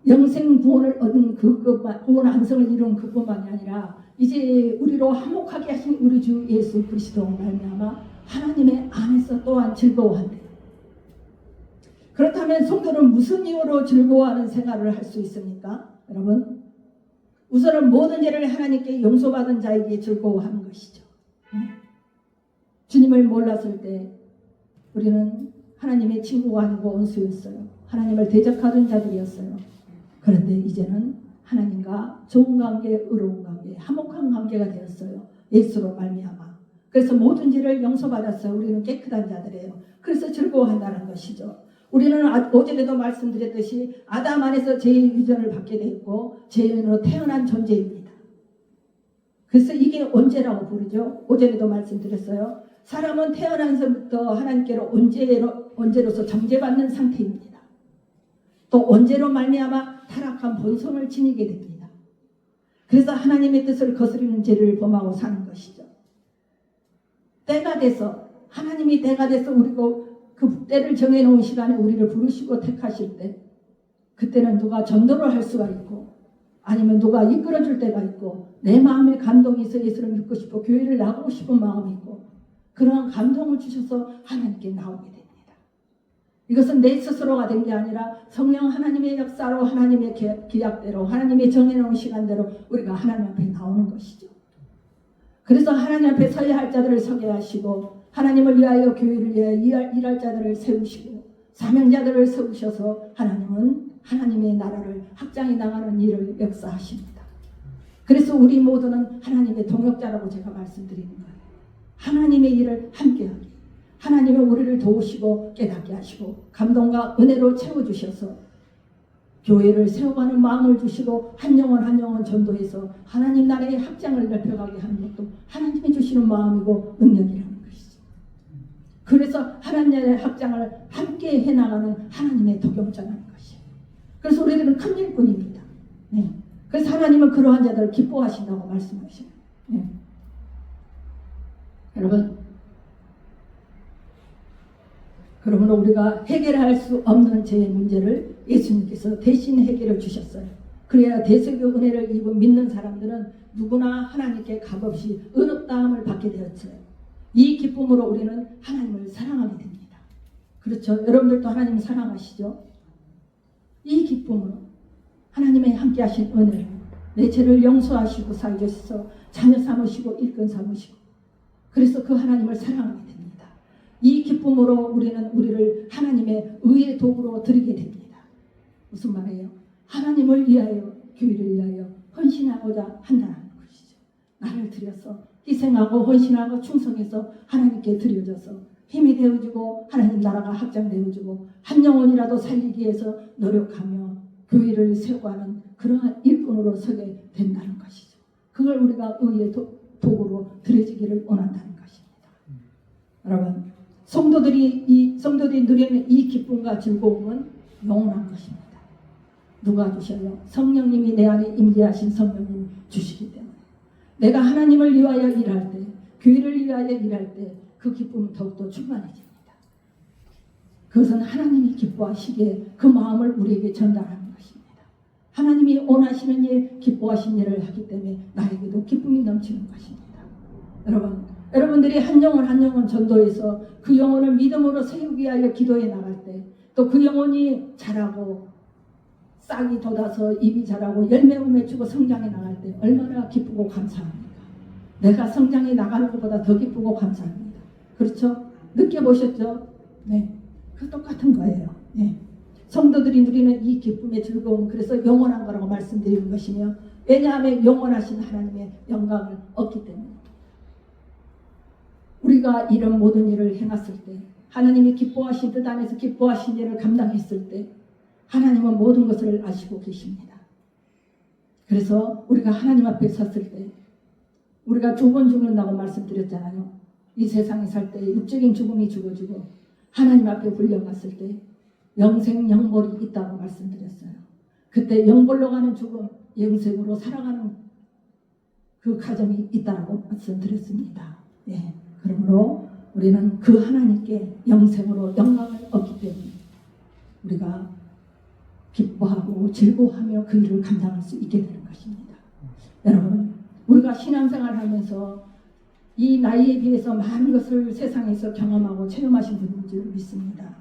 영생 구원을 얻은 그것만, 구원 안성을 이룬 그뿐만이 아니라 이제 우리로 화목하게 하신 우리 주 예수 그리스도 말미암아 하나님의 안에서 또한 즐거워한대요. 그렇다면 성도는 무슨 이유로 즐거워하는 생활을 할 수 있습니까? 여러분, 우선은 모든 죄를 하나님께 용서받은 자에게 즐거워하는 것이죠. 주님을 몰랐을 때 우리는 하나님의 친구가 아니고 원수였어요. 하나님을 대적하던 자들이었어요. 그런데 이제는 하나님과 좋은 관계, 의로운 관계, 화목한 관계가 되었어요. 예수로 말미암아. 그래서 모든 죄를 용서받았어요. 우리는 깨끗한 자들이에요. 그래서 즐거워한다는 것이죠. 우리는 어제도 말씀드렸듯이 아담 안에서 죄의 유전을 받게 되었고 죄인으로 태어난 존재입니다. 그래서 이게 언제라고 부르죠? 어제도 말씀드렸어요. 사람은 태어나서부터 하나님께로 언제로서 정죄받는 상태입니다. 또 언제로 말미암아 타락한 본성을 지니게 됩니다. 그래서 하나님의 뜻을 거스르는 죄를 범하고 사는 것이죠. 때가 돼서 하나님이 때가 돼서 우리가 그 때를 정해놓은 시간에 우리를 부르시고 택하실 때 그때는 누가 전도를 할 수가 있고 아니면 누가 이끌어줄 때가 있고 내 마음에 감동이 있어 예수를 믿고 싶고 교회를 나가고 싶은 마음이 있고 그러한 감동을 주셔서 하나님께 나오게 됩니다. 이것은 내 스스로가 된 게 아니라 성령 하나님의 역사로 하나님의 기약대로 하나님의 정해놓은 시간대로 우리가 하나님 앞에 나오는 것이죠. 그래서 하나님 앞에 서야 할 자들을 서게 하시고 하나님을 위하여 교회를 위하여 일할 자들을 세우시고 사명자들을 세우셔서 하나님은 하나님의 나라를 확장해 나가는 일을 역사하십니다. 그래서 우리 모두는 하나님의 동역자라고 제가 말씀드리는 거예요. 하나님의 일을 함께하기, 하나님은 우리를 도우시고 깨닫게 하시고 감동과 은혜로 채워주셔서 교회를 세워가는 마음을 주시고 한 영혼 한 영혼 전도해서 하나님 나라의 확장을 넓혀가게 하는 것도 하나님이 주시는 마음이고 능력이라는 것이죠. 그래서 하나님의 확장을 함께 해나가는 하나님의 독용자라는 것이죠. 그래서 우리들은 큰 일뿐입니다. 네. 그래서 하나님은 그러한 자들을 기뻐하신다고 말씀하셔요. 네. 여러분, 그러면 우리가 해결할 수 없는 죄의 문제를 예수님께서 대신 해결해 주셨어요. 그래야 대속의 은혜를 입은 믿는 사람들은 누구나 하나님께 값없이 은혜다함을 받게 되었어요. 이 기쁨으로 우리는 하나님을 사랑하게 됩니다. 그렇죠? 여러분들도 하나님을 사랑하시죠? 이 기쁨으로 하나님의 함께 하신 은혜로 내 죄를 용서하시고 살려주셔서 자녀 삼으시고 일꾼 삼으시고, 그래서 그 하나님을 사랑하게 됩니다. 이 기쁨으로 우리는 우리를 하나님의 의의 도구로 드리게 됩니다. 무슨 말이에요? 하나님을 위하여, 교회를 위하여 헌신하고자 한다는 것이죠. 나를 들여서 희생하고 헌신하고 충성해서 하나님께 드려져서 힘이 되어주고 하나님 나라가 확장되어주고 한 영혼이라도 살리기 위해서 노력하며 교회를 세워가는 그러한 일꾼으로 서게 된다는 것이죠. 그걸 우리가 의의 도구로 드려지기를 원한다는 것입니다. 여러분, 성도들이 누리는 이 기쁨과 즐거움은 영원한 것입니다. 누가 주셔요? 성령님이 내 안에 임재하신 성령님이 주시기 때문에 내가 하나님을 위하여 일할 때, 교회를 위하여 일할 때 그 기쁨은 더욱더 충만해집니다. 그것은 하나님이 기뻐하시기에 그 마음을 우리에게 전달하는 것입니다. 하나님이 원하시는 일, 기뻐하신 일을 하기 때문에 나에게도 기쁨이 넘치는 것입니다. 여러분들이 한 영혼 전도해서 그 영혼을 믿음으로 세우기 위하여 기도해 나갈 때, 또 그 영혼이 자라고 싹이 돋아서 잎이 자라고 열매를 맺고 성장해 나갈 때 얼마나 기쁘고 감사합니까? 내가 성장해 나가는 것보다 더 기쁘고 감사합니다. 그렇죠? 느껴보셨죠? 네, 그 똑같은 거예요. 네. 성도들이 누리는 이 기쁨의 즐거움, 그래서 영원한 거라고 말씀드리는 것이며, 왜냐하면 영원하신 하나님의 영광을 얻기 때문에 우리가 이런 모든 일을 행했을 때, 하나님이 기뻐하신 뜻 안에서 기뻐하신 일을 감당했을 때 하나님은 모든 것을 아시고 계십니다. 그래서 우리가 하나님 앞에 섰을 때, 우리가 두 번 죽는다고 말씀드렸잖아요. 이 세상에 살 때 육적인 죽음이 죽어지고 하나님 앞에 불려갔을 때 영생 영벌이 있다고 말씀드렸어요. 그때 영벌로 가는 죽음, 영생으로 살아가는 그 과정이 있다고 말씀드렸습니다. 예. 그러므로 우리는 그 하나님께 영생으로 영광을 얻기 때문에 우리가 기뻐하고 즐거워하며 그 일을 감당할 수 있게 되는 것입니다. 여러분, 우리가 신앙생활을 하면서 이 나이에 비해서 많은 것을 세상에서 경험하고 체험하신 분인 줄 믿습니다.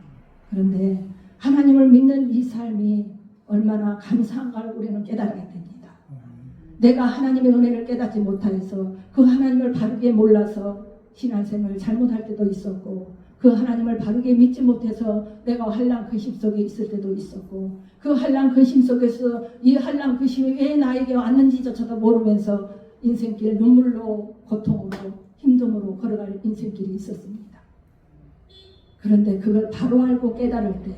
그런데 하나님을 믿는 이 삶이 얼마나 감사한가를 우리는 깨달게 됩니다. 내가 하나님의 은혜를 깨닫지 못하여서 그 하나님을 바르게 몰라서 신앙생활을 잘못할 때도 있었고, 그 하나님을 바르게 믿지 못해서 내가 한량 근심 속에 있을 때도 있었고, 그 한량 근심 속에서 이 한량 근심이 왜 나에게 왔는지조차도 모르면서 인생길 눈물로, 고통으로, 힘듦으로 걸어갈 인생길이 있었습니다. 그런데 그걸 바로 알고 깨달을 때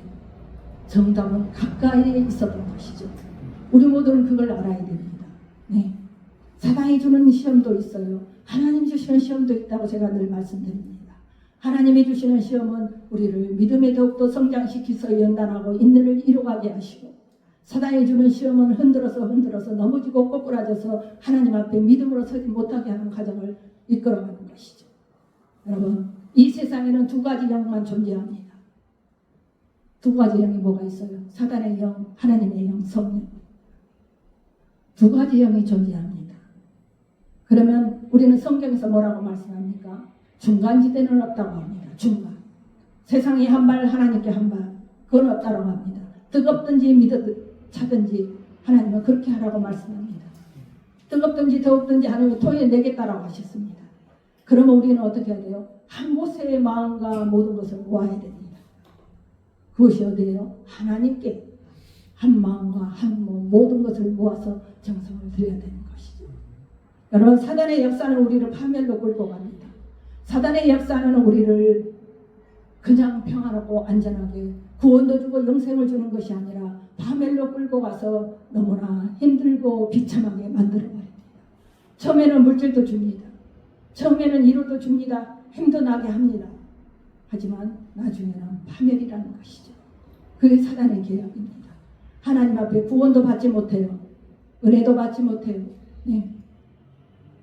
정답은 가까이에 있었던 것이죠. 우리 모두는 그걸 알아야 됩니다. 네. 사단이 주는 시험도 있어요. 하나님 주시는 시험도 있다고 제가 늘 말씀드립니다. 하나님이 주시는 시험은 우리를 믿음에 더욱더 성장시켜서 연단하고 인내를 이루게 하시고, 사단이 주는 시험은 흔들어서 넘어지고 꼬꾸라져서 하나님 앞에 믿음으로 서지 못하게 하는 과정을 이끌어가는 것이죠. 여러분, 이 세상에는 두 가지 영만 존재합니다. 두 가지 영이 뭐가 있어요? 사단의 영, 하나님의 영, 성령. 두 가지 영이 존재합니다. 그러면 우리는 성경에서 뭐라고 말씀합니까? 중간지대는 없다고 합니다. 중간. 세상에 한 발, 하나님께 한 발. 그건 없다고 합니다. 뜨겁든지 차든지 하나님은 그렇게 하라고 말씀합니다. 뜨겁든지 더웁든지 하나님은 토해내겠다라고 하셨습니다. 그러면 우리는 어떻게 해야 돼요? 한 곳에 마음과 모든 것을 모아야 됩니다. 그것이 어디예요? 하나님께 한 마음과 한 몸 모든 것을 모아서 정성을 드려야 되는 것이죠. 여러분, 사단의 역사는 우리를 파멸로 끌고 갑니다. 사단의 역사는 우리를 그냥 평안하고 안전하게 구원도 주고 영생을 주는 것이 아니라 파멸로 끌고 가서 너무나 힘들고 비참하게 만들어버립니다. 처음에는 물질도 줍니다. 처음에는 이루도 줍니다. 힘도 나게 합니다. 하지만 나중에는 파멸이라는 것이죠. 그게 사단의 계략입니다. 하나님 앞에 구원도 받지 못해요. 은혜도 받지 못해요. 네.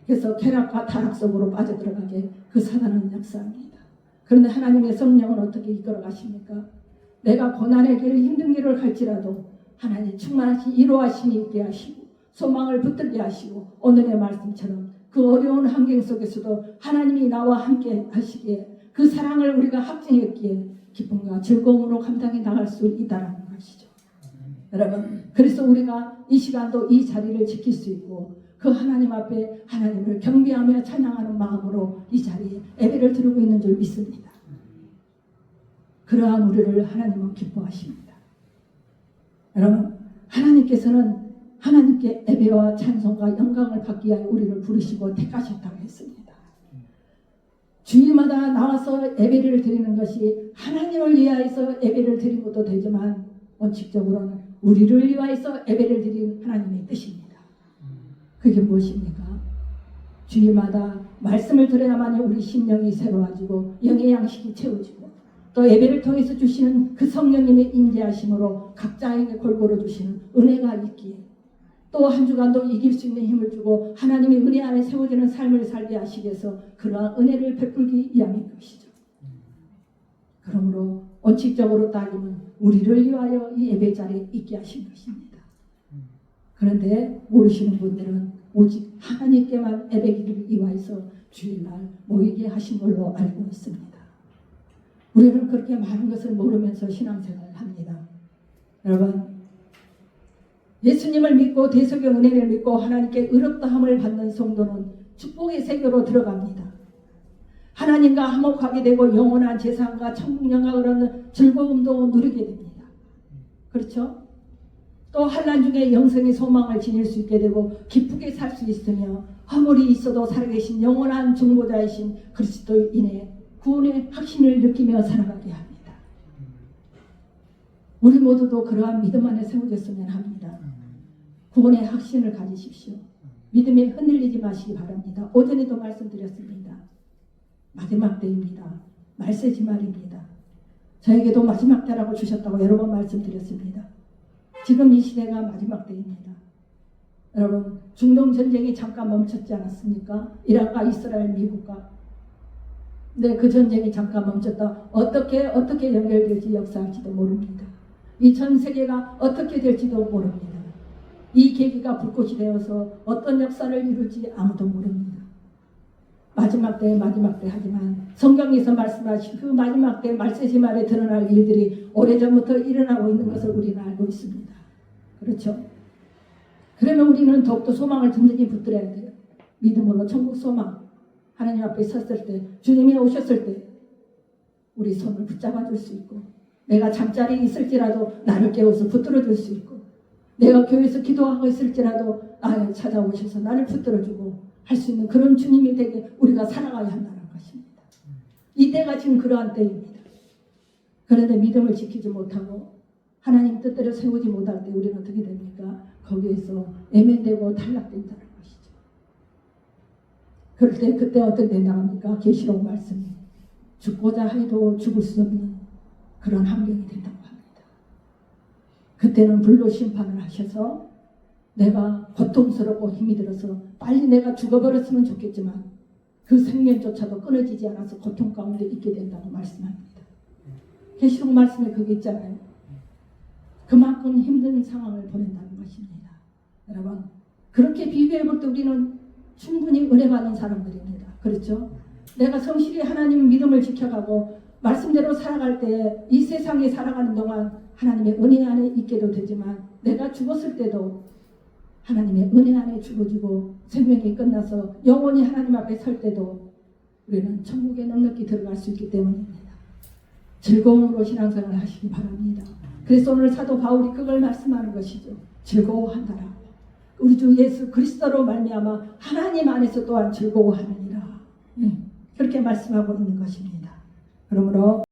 그래서 쾌락과 타락 속으로 빠져들어가게 그 사단은 역사합니다. 그런데 하나님의 성령은 어떻게 이끌어 가십니까? 내가 고난의 길을 힘든 길을 갈지라도 하나님 충만하신 이로하심이 있게 하시고 소망을 붙들게 하시고 오늘의 말씀처럼 그 어려운 환경 속에서도 하나님이 나와 함께 하시기에 그 사랑을 우리가 확증했기에 기쁨과 즐거움으로 감당해 나갈 수 있다는 것이죠. 여러분, 그래서 우리가 이 시간도 이 자리를 지킬 수 있고 그 하나님 앞에 하나님을 경배하며 찬양하는 마음으로 이 자리에 예배를 드리고 있는 줄 믿습니다. 그러한 우리를 하나님은 기뻐하십니다. 여러분, 하나님께서는 하나님께 예배와 찬송과 영광을 받기 위하여 우리를 부르시고 택하셨다고 했습니다. 주일마다 나와서 예배를 드리는 것이 하나님을 위하여서 예배를 드리는 것도 되지만 원칙적으로는 우리를 위하여서 예배를 드리는 하나님의 뜻입니다. 그게 무엇입니까? 주일마다 말씀을 들어야만이 우리 심령이 새로워지고 영의 양식이 채워지고 또 예배를 통해서 주시는 그 성령님의 인재하심으로 각자에게 골고루 주시는 은혜가 있기에 또 한 주간도 이길 수 있는 힘을 주고 하나님의 은혜 안에 세워지는 삶을 살게 하시기 위해서 그러한 은혜를 베풀기 위함인 것이죠. 그러므로 원칙적으로 따지면 우리를 위하여 이 예배 자리에 있게 하신 것입니다. 그런데 모르시는 분들은 오직 하나님께만 예배기를 위하여서 주일날 모이게 하신 걸로 알고 있습니다. 우리는 그렇게 많은 것을 모르면서 신앙생활을 합니다. 여러분, 예수님을 믿고 대속의 은혜를 믿고 하나님께 의롭다함을 받는 성도는 축복의 세계로 들어갑니다. 하나님과 화목하게 되고 영원한 재산과 천국 영광을 얻는 즐거움도 누리게 됩니다. 그렇죠? 또 환난 중에 영생의 소망을 지닐 수 있게 되고 기쁘게 살 수 있으며 허물이 있어도 살아계신 영원한 중보자이신 그리스도인의 구원의 확신을 느끼며 살아가게 합니다. 우리 모두도 그러한 믿음 안에 세워졌으면 합니다. 구원의 확신을 가지십시오. 믿음에 흔들리지 마시기 바랍니다. 오전에도 말씀드렸습니다. 마지막 때입니다. 말세지 말입니다. 저에게도 마지막 때라고 주셨다고 여러 번 말씀드렸습니다. 지금 이 시대가 마지막 때입니다. 여러분, 중동 전쟁이 잠깐 멈췄지 않았습니까? 이란과 이스라엘, 미국과. 네, 그 전쟁이 잠깐 멈췄다. 어떻게 연결될지 역사할지도 모릅니다. 이 전 세계가 어떻게 될지도 모릅니다. 이 계기가 불꽃이 되어서 어떤 역사를 이룰지 아무도 모릅니다. 마지막 때 하지만 성경에서 말씀하신 그 마지막 때 말세지 말에 드러날 일들이 오래전부터 일어나고 있는 것을 우리는 알고 있습니다. 그렇죠? 그러면 우리는 더욱더 소망을 든든히 붙들어야 돼요. 믿음으로 천국 소망, 하나님 앞에 섰을 때, 주님이 오셨을 때 우리 손을 붙잡아 줄 수 있고, 내가 잠자리에 있을지라도 나를 깨워서 붙들어 줄 수 있고, 내가 교회에서 기도하고 있을지라도 나를 찾아오셔서 나를 붙들어주고 할 수 있는 그런 주님이 되게 우리가 살아가야 한다는 것입니다. 이 때가 지금 그러한 때입니다. 그런데 믿음을 지키지 못하고 하나님 뜻대로 세우지 못할 때 우리는 어떻게 됩니까? 거기에서 애면되고 탈락된다는 것이죠. 그럴 때 그때 어떻게 된다합니까? 계시록 말씀이 죽고자 해도 죽을 수 없는 그런 환경이 된다고 합니다. 그때는 불로 심판을 하셔서 내가 고통스럽고 힘이 들어서 빨리 내가 죽어버렸으면 좋겠지만 그 생명조차도 끊어지지 않아서 고통 가운데 있게 된다고 말씀합니다. 계시록 말씀에 그게 있잖아요. 그만큼 힘든 상황을 보낸다는 것입니다. 여러분, 그렇게 비교해 볼 때 우리는 충분히 은혜 받는 사람들입니다. 그렇죠? 내가 성실히 하나님 믿음을 지켜가고 말씀대로 살아갈 때 이 세상에 살아가는 동안 하나님의 은혜 안에 있게도 되지만 내가 죽었을 때도 하나님의 은혜 안에 죽어지고 생명이 끝나서 영원히 하나님 앞에 설 때도 우리는 천국에 넉넉히 들어갈 수 있기 때문입니다. 즐거움으로 신앙생활을 하시기 바랍니다. 그래서 오늘 사도 바울이 그걸 말씀하는 것이죠. 즐거워한다라고. 우리 주 예수 그리스도로 말미암아 하나님 안에서 또한 즐거워하느니라. 그렇게 말씀하고 있는 것입니다. 그러므로